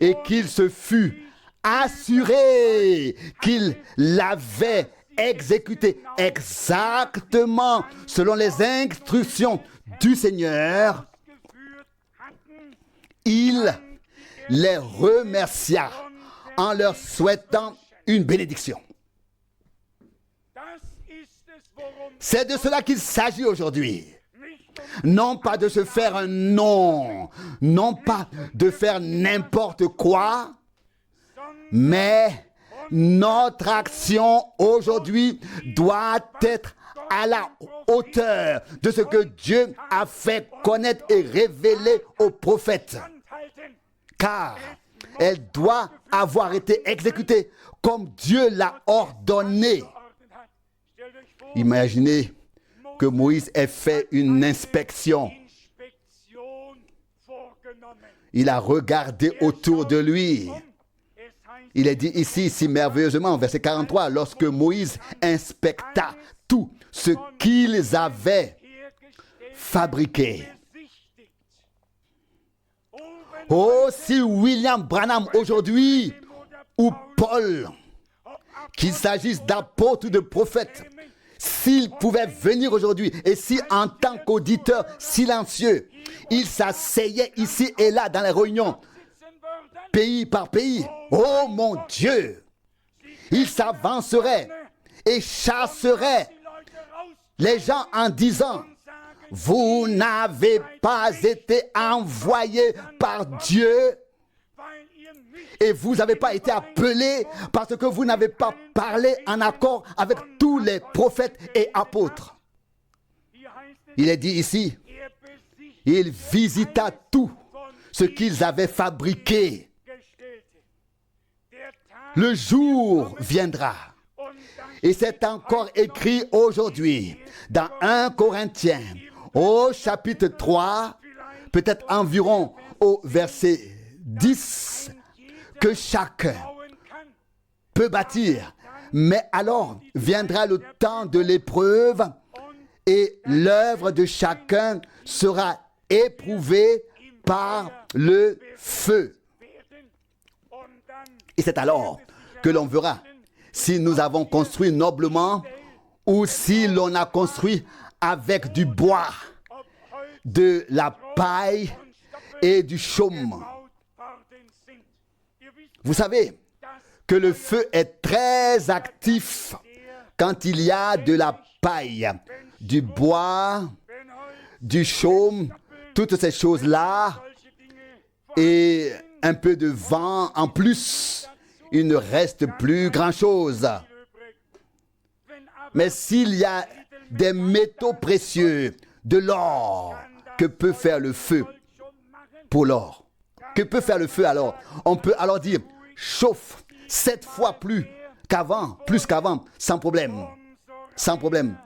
et qu'il se fut assuré qu'il l'avait exécuté exactement selon les instructions du Seigneur, il les remercia en leur souhaitant une bénédiction. C'est de cela qu'il s'agit aujourd'hui. Non pas de se faire un nom, non pas de faire n'importe quoi, mais notre action aujourd'hui doit être à la hauteur de ce que Dieu a fait connaître et révéler aux prophètes. Car Elle doit avoir été exécutée comme Dieu l'a ordonné. Imaginez que Moïse ait fait une inspection. Il a regardé autour de lui. Il est dit ici, si merveilleusement, verset 43, lorsque Moïse inspecta tout ce qu'ils avaient fabriqué. Oh, si William Branham aujourd'hui, ou Paul, qu'il s'agisse d'apôtres ou de prophètes, s'ils pouvaient venir aujourd'hui, et si en tant qu'auditeurs silencieux, ils s'asseyaient ici et là dans les réunions, pays par pays, oh mon Dieu, ils s'avanceraient et chasseraient les gens en disant, vous n'avez pas été envoyés par Dieu et vous n'avez pas été appelés parce que vous n'avez pas parlé en accord avec tous les prophètes et apôtres. Il est dit ici, il visita tout ce qu'ils avaient fabriqué. Le jour viendra. Et c'est encore écrit aujourd'hui dans 1 Corinthiens au chapitre 3, peut-être environ au verset 10, que chacun peut bâtir. Mais alors viendra le temps de l'épreuve et l'œuvre de chacun sera éprouvée par le feu. Et c'est alors que l'on verra si nous avons construit noblement ou si l'on a construit avec du bois, de la paille et du chaume. Vous savez que le feu est très actif quand il y a de la paille, du bois, du chaume, toutes ces choses-là, et un peu de vent en plus, il ne reste plus grand-chose. Mais s'il y a des métaux précieux, de l'or, que peut faire le feu pour l'or? Que peut faire le feu alors? On peut alors dire, chauffe 7 fois plus qu'avant, sans problème. Sans problème.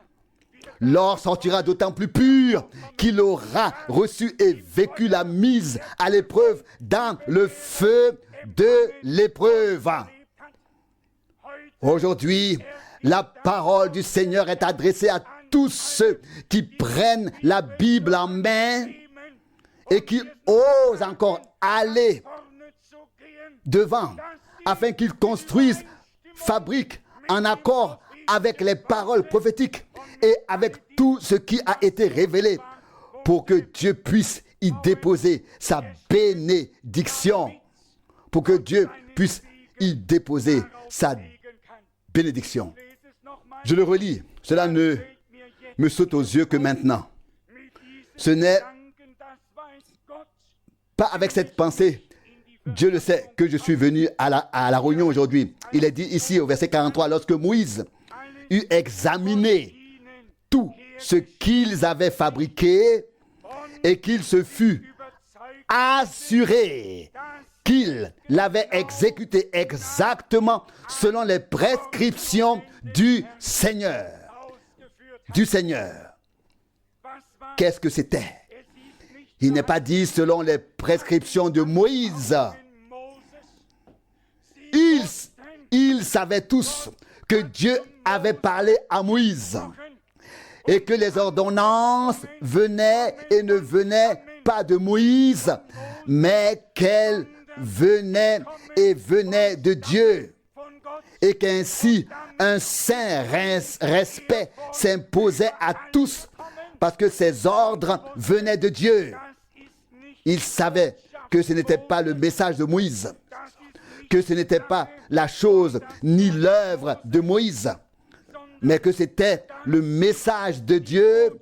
L'or sortira d'autant plus pur qu'il aura reçu et vécu la mise à l'épreuve dans le feu de l'épreuve. Aujourd'hui, la parole du Seigneur est adressée à tous ceux qui prennent la Bible en main et qui osent encore aller devant afin qu'ils construisent, fabriquent en accord avec les paroles prophétiques et avec tout ce qui a été révélé pour que Dieu puisse y déposer sa bénédiction. Pour que Dieu puisse y déposer sa bénédiction. Je le relis. Cela ne me saute aux yeux que maintenant. Ce n'est pas avec cette pensée, Dieu le sait, que je suis venu à la réunion aujourd'hui. Il est dit ici au verset 43, lorsque Moïse eut examiné tout ce qu'ils avaient fabriqué et qu'il se fut assuré qu'il l'avait exécuté exactement selon les prescriptions du Seigneur. Du Seigneur. Qu'est-ce que c'était? Il n'est pas dit selon les prescriptions de Moïse. Ils savaient tous que Dieu avait parlé à Moïse et que les ordonnances venaient et ne venaient pas de Moïse, mais qu'elles venaient de Dieu. Et qu'ainsi un saint respect s'imposait à tous parce que ces ordres venaient de Dieu. Ils savaient que ce n'était pas le message de Moïse, que ce n'était pas la chose ni l'œuvre de Moïse, mais que c'était le message de Dieu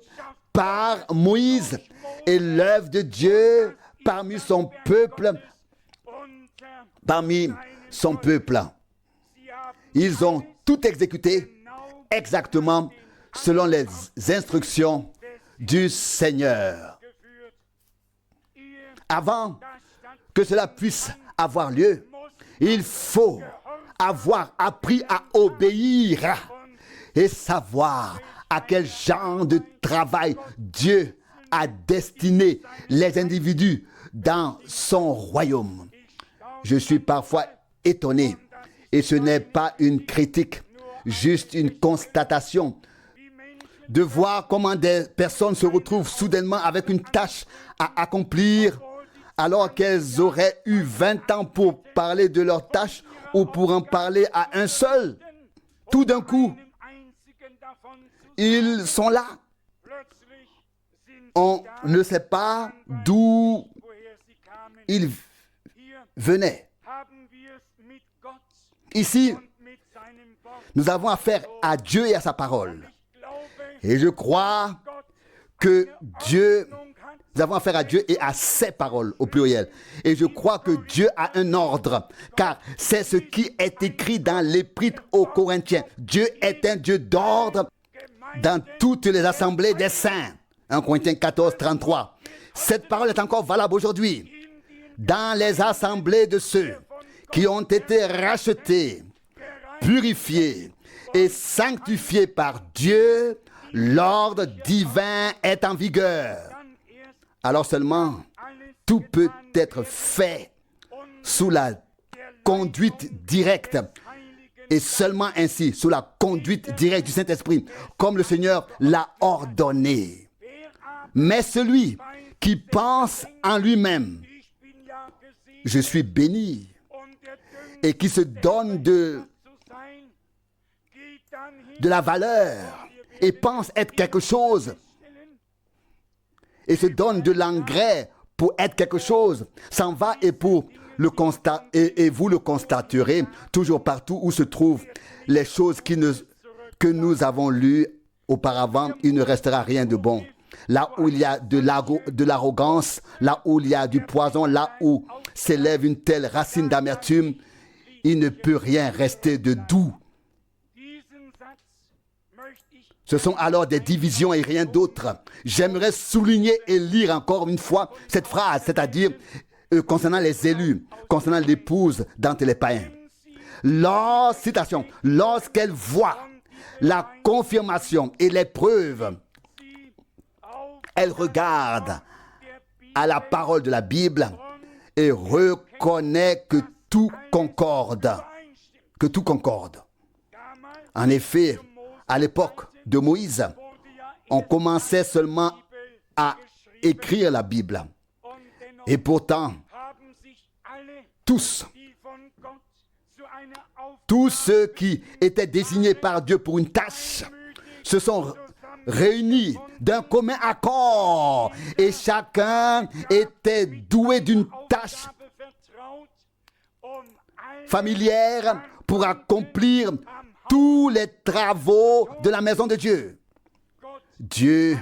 par Moïse et l'œuvre de Dieu parmi son peuple. Ils ont tout exécuté exactement selon les instructions du Seigneur. Avant que cela puisse avoir lieu, il faut avoir appris à obéir et savoir à quel genre de travail Dieu a destiné les individus dans son royaume. Je suis parfois étonné, et ce n'est pas une critique, juste une constatation, de voir comment des personnes se retrouvent soudainement avec une tâche à accomplir alors qu'elles auraient eu 20 ans pour parler de leur tâche ou pour en parler à un seul. Tout d'un coup, ils sont là. On ne sait pas d'où ils venaient. Ici, nous avons affaire à Dieu et à sa parole. Et je crois que nous avons affaire à Dieu et à ses paroles au pluriel. Et je crois que Dieu a un ordre, car c'est ce qui est écrit dans l'Épître aux Corinthiens. Dieu est un Dieu d'ordre dans toutes les assemblées des saints. 1 Corinthiens 14, 33. Cette parole est encore valable aujourd'hui. Dans les assemblées de ceux qui ont été rachetés, purifiés et sanctifiés par Dieu, l'ordre divin est en vigueur. Alors seulement, tout peut être fait sous la conduite directe, et seulement ainsi, sous la conduite directe du Saint-Esprit, comme le Seigneur l'a ordonné. Mais celui qui pense en lui-même, je suis béni, et qui se donne de la valeur, et pense être quelque chose, et se donne de l'engrais pour être quelque chose, s'en va et pour le constat, et vous le constaterez toujours partout où se trouvent les choses que nous avons lues auparavant, il ne restera rien de bon. Là où il y a de l'arrogance, là où il y a du poison, là où s'élève une telle racine d'amertume, il ne peut rien rester de doux. Ce sont alors des divisions et rien d'autre. J'aimerais souligner et lire encore une fois cette phrase, c'est-à-dire concernant les élus, concernant l'épouse d'entre les païens. Citation, lorsqu'elle voit la confirmation et les preuves, elle regarde à la parole de la Bible et reconnaît que tout concorde. Que tout concorde. En effet, à l'époque de Moïse, on commençait seulement à écrire la Bible. Et pourtant, tous ceux qui étaient désignés par Dieu pour une tâche se sont réunis d'un commun accord et chacun était doué d'une tâche familière pour accomplir tous les travaux de la maison de Dieu. Dieu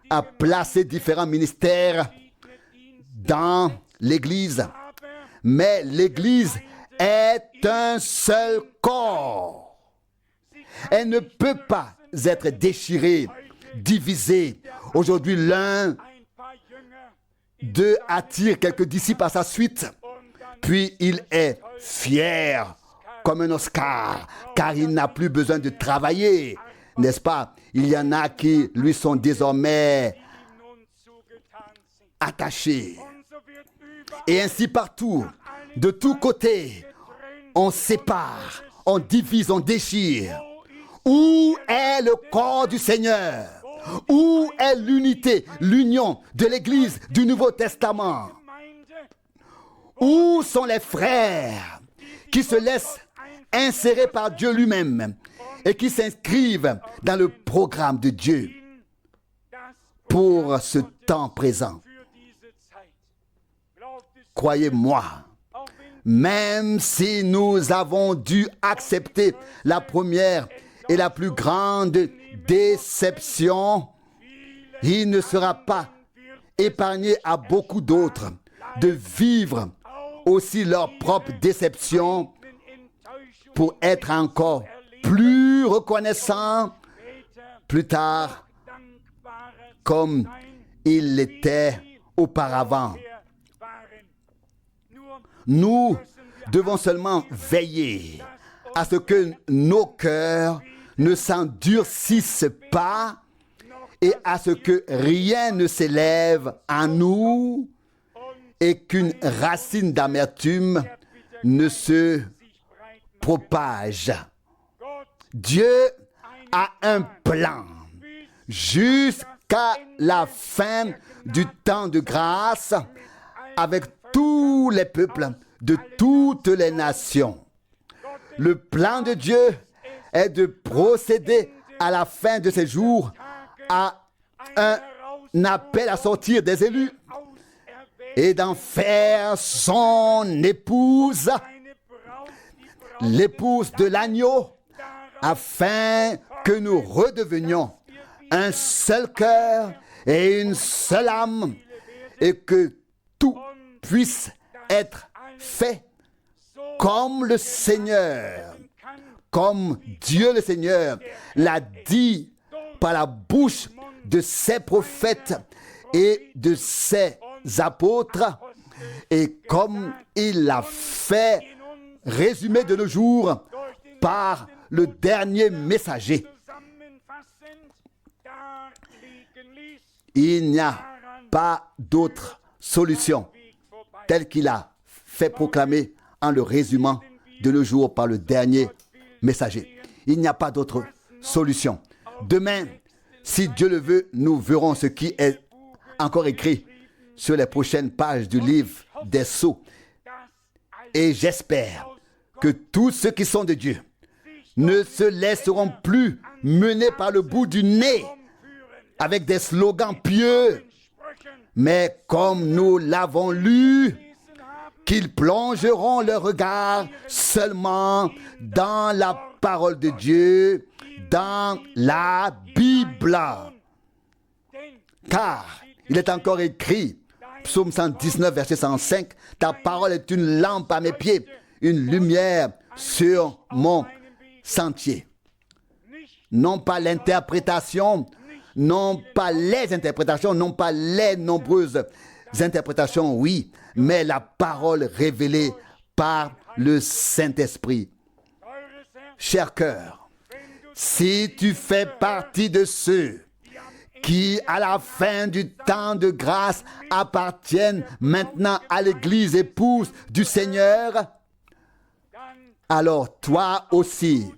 a placé différents ministères dans l'Église, mais l'Église est un seul corps. Elle ne peut pas être déchirée, divisée. Aujourd'hui, l'un d'eux attire quelques disciples à sa suite, puis il est fier comme un Oscar, car il n'a plus besoin de travailler, n'est-ce pas? Il y en a qui lui sont désormais attachés. Et ainsi partout, de tous côtés, on sépare, on divise, on déchire. Où est le corps du Seigneur? Où est l'unité, l'union de l'Église du Nouveau Testament? Où sont les frères qui se laissent insérer par Dieu lui-même et qui s'inscrivent dans le programme de Dieu pour ce temps présent? Croyez-moi, même si nous avons dû accepter la première et la plus grande déception, il ne sera pas épargné à beaucoup d'autres de vivre aussi leur propre déception pour être encore plus reconnaissant plus tard comme il l'était auparavant. Nous devons seulement veiller à ce que nos cœurs ne s'endurcissent pas et à ce que rien ne s'élève en nous et qu'une racine d'amertume ne se propage. Dieu a un plan jusqu'à la fin du temps de grâce avec tous les peuples de toutes les nations. Le plan de Dieu est de procéder à la fin de ces jours à un appel à sortir des élus et d'en faire son épouse, l'épouse de l'agneau, afin que nous redevenions un seul cœur et une seule âme, et que tout puisse être fait comme le Seigneur, comme Dieu le Seigneur l'a dit par la bouche de ses prophètes et de ses apôtres, et comme il l'a fait résumer de nos jours par le dernier messager. Il n'y a pas d'autre solution telle qu'il a fait proclamer en le résumant de nos jours par le dernier messager. Il n'y a pas d'autre solution. Demain, si Dieu le veut, nous verrons ce qui est encore écrit sur les prochaines pages du livre des Sceaux. Et j'espère que tous ceux qui sont de Dieu ne se laisseront plus mener par le bout du nez avec des slogans pieux, mais comme nous l'avons lu, qu'ils plongeront leur regard seulement dans la parole de Dieu, dans la Bible. Car il est encore écrit, Psaume 119, verset 105, « Ta parole est une lampe à mes pieds, une lumière sur mon sentier. » Non pas l'interprétation, non pas les interprétations, non pas les nombreuses interprétations, oui, mais la parole révélée par le Saint-Esprit. Cher cœur, si tu fais partie de ceux qui, à la fin du temps de grâce, appartiennent maintenant à l'Église épouse du Seigneur, alors toi aussi,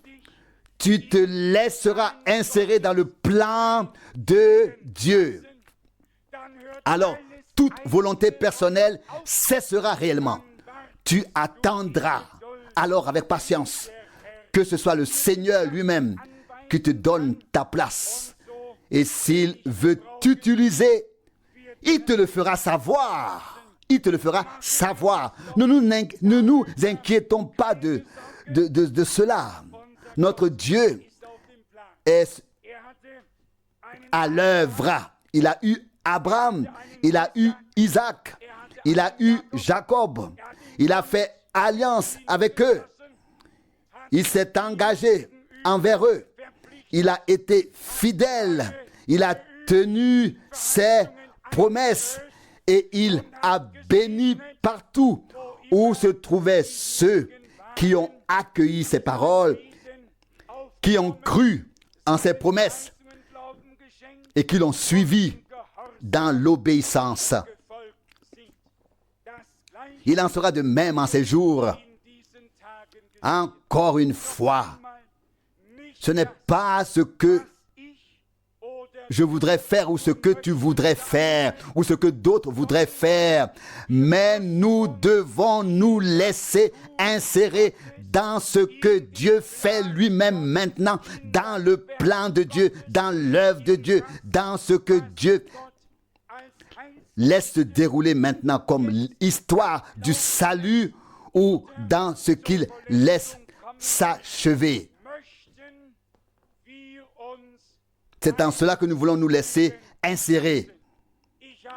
tu te laisseras insérer dans le plan de Dieu. Alors, toute volonté personnelle cessera réellement. Tu attendras alors avec patience que ce soit le Seigneur lui-même qui te donne ta place. Et s'il veut t'utiliser, il te le fera savoir. Il te le fera savoir. Ne nous inquiétons pas de cela. Notre Dieu est à l'œuvre. Il a eu Abraham, il a eu Isaac, il a eu Jacob. Il a fait alliance avec eux. Il s'est engagé envers eux. Il a été fidèle. Il a tenu ses promesses et il a béni partout où se trouvaient ceux qui ont accueilli ses paroles, qui ont cru en ses promesses et qui l'ont suivi dans l'obéissance. Il en sera de même en ces jours. Encore une fois, ce n'est pas ce que je voudrais faire ou ce que tu voudrais faire ou ce que d'autres voudraient faire, mais nous devons nous laisser insérer dans ce que Dieu fait lui-même maintenant, dans le plan de Dieu, dans l'œuvre de Dieu, dans ce que Dieu laisse se dérouler maintenant comme l'histoire du salut ou dans ce qu'il laisse s'achever. C'est en cela que nous voulons nous laisser insérer.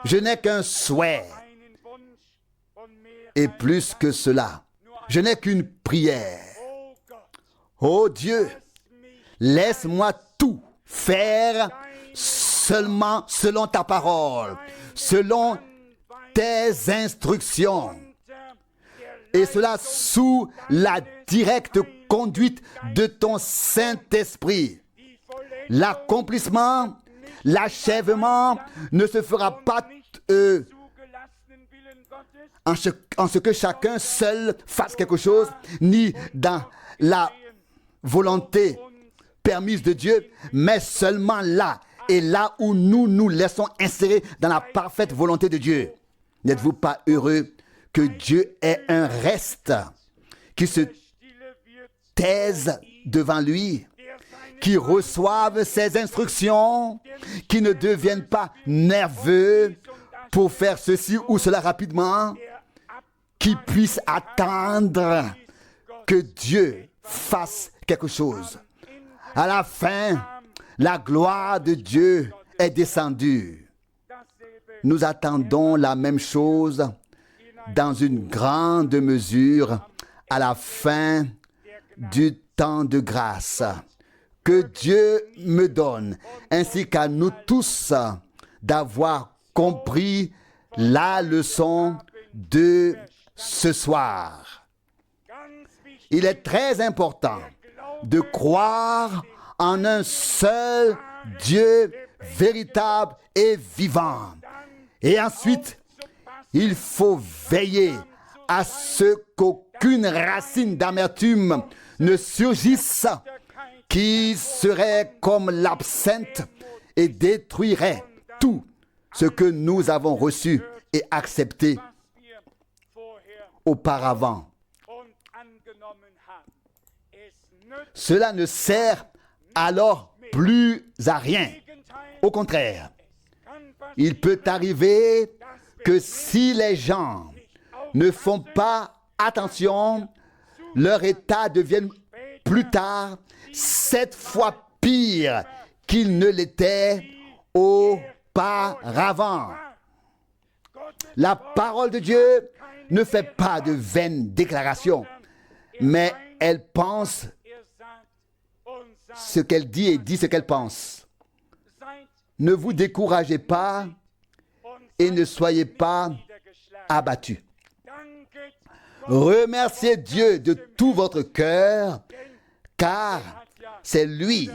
Je n'ai qu'un souhait. Et plus que cela, je n'ai qu'une prière. Oh Dieu, laisse-moi tout faire seulement selon ta parole, selon tes instructions. Et cela sous la directe conduite de ton Saint-Esprit. L'accomplissement, l'achèvement ne se fera pas en ce que chacun seul fasse quelque chose, ni dans la volonté permise de Dieu, mais seulement là, et là où nous nous laissons insérer dans la parfaite volonté de Dieu. N'êtes-vous pas heureux que Dieu ait un reste qui se taise devant lui, qui reçoive ses instructions, qui ne deviennent pas nerveux pour faire ceci ou cela rapidement, qui puissent attendre que Dieu fasse quelque chose. À la fin, la gloire de Dieu est descendue. Nous attendons la même chose dans une grande mesure à la fin du temps de grâce que Dieu me donne, ainsi qu'à nous tous, d'avoir compris la leçon de ce soir. Il est très important de croire en un seul Dieu véritable et vivant. Et ensuite, il faut veiller à ce qu'aucune racine d'amertume ne surgisse qui serait comme l'absinthe et détruirait tout ce que nous avons reçu et accepté auparavant. Cela ne sert alors plus à rien. Au contraire, il peut arriver que si les gens ne font pas attention, leur état devienne plus tard 7 fois pire qu'il ne l'était auparavant. La parole de Dieu ne fait pas de vaines déclarations, mais elle pense ce qu'elle dit et dit ce qu'elle pense. Ne vous découragez pas et ne soyez pas abattus. Remerciez Dieu de tout votre cœur, car c'est lui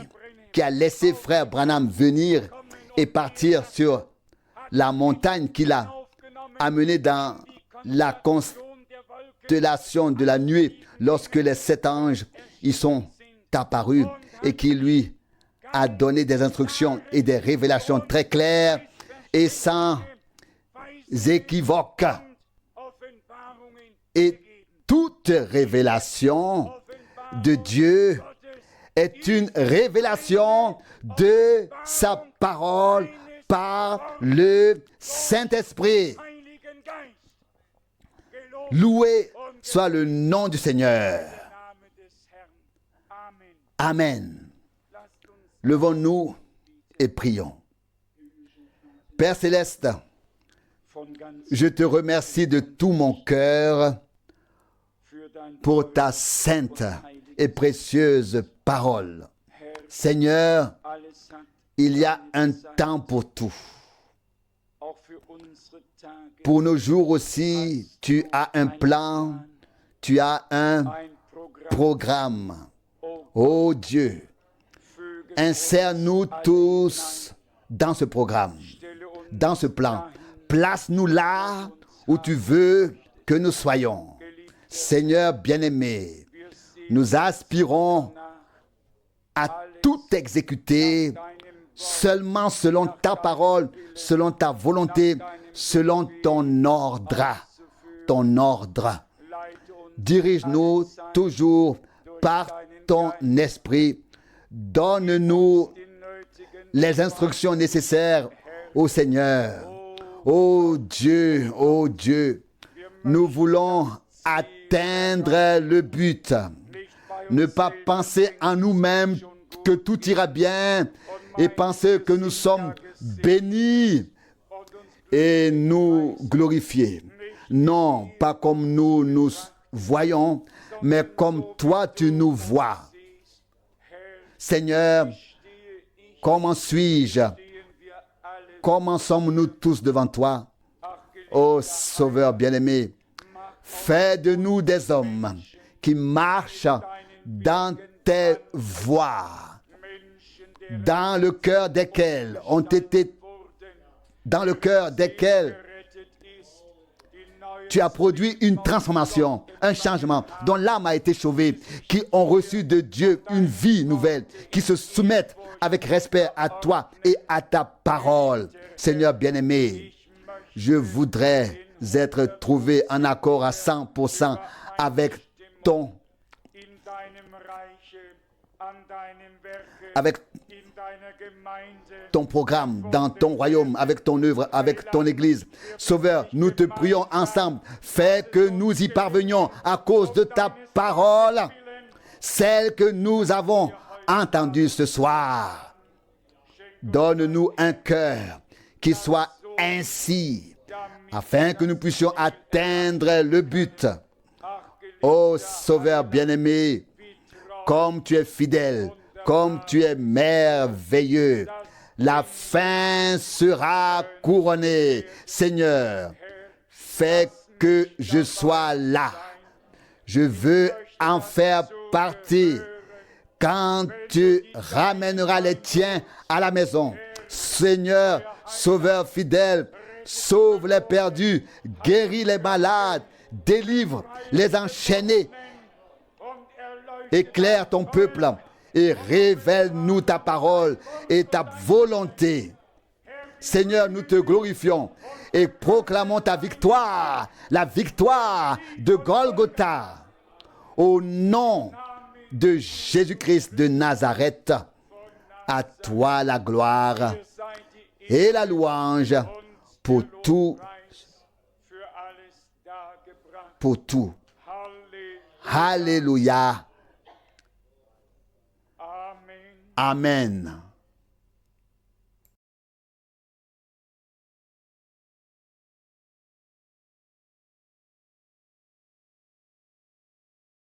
qui a laissé frère Branham venir et partir sur la montagne qu'il a amenée dans la constellation de la nuée lorsque les 7 anges y sont apparus et qui lui a donné des instructions et des révélations très claires et sans équivoque. Et toute révélation de Dieu est une révélation de sa parole par le Saint-Esprit. Loué soit le nom du Seigneur. Amen. Levons-nous et prions. Père Céleste, je te remercie de tout mon cœur pour ta sainte et précieuse parole. Seigneur, il y a un temps pour tout. Pour nos jours aussi, tu as un plan, tu as un programme. Oh Dieu, insère-nous tous dans ce programme, dans ce plan. Place-nous là où tu veux que nous soyons. Seigneur bien-aimé, nous aspirons à tout exécuter seulement selon ta parole, selon ta volonté, selon ton ordre. Ton ordre. Dirige-nous toujours par ton esprit. Donne-nous les instructions nécessaires au Seigneur. Oh Dieu, nous voulons atteindre le but. Ne pas penser en nous-mêmes que tout ira bien et penser que nous sommes bénis et nous glorifier. Non, pas comme nous nous voyons, mais comme toi tu nous vois. Seigneur, comment suis-je? Comment sommes-nous tous devant toi? Ô Sauveur bien-aimé, Fais de nous des hommes qui marchent dans tes voies, dans le cœur desquels tu as produit une transformation, un changement, dont l'âme a été sauvée, qui ont reçu de Dieu une vie nouvelle, qui se soumettent avec respect à toi et à ta parole. Seigneur bien-aimé, je voudrais être trouvé en accord à 100% avec ton programme, dans ton royaume, avec ton œuvre, avec ton Église. Sauveur, nous te prions ensemble. Fais que nous y parvenions à cause de ta parole, celle que nous avons entendue ce soir. Donne-nous un cœur qui soit ainsi, afin que nous puissions atteindre le but. Ô Sauveur bien-aimé, comme tu es fidèle, comme tu es merveilleux, la fin sera couronnée. Seigneur, fais que je sois là. Je veux en faire partie quand tu ramèneras les tiens à la maison. Seigneur, Sauveur fidèle, sauve les perdus, guéris les malades, délivre les enchaînés, éclaire ton peuple et révèle-nous ta parole et ta volonté. Seigneur, nous te glorifions et proclamons ta victoire, la victoire de Golgotha. Au nom de Jésus-Christ de Nazareth, à toi la gloire et la louange pour tout. Alléluia. Amen.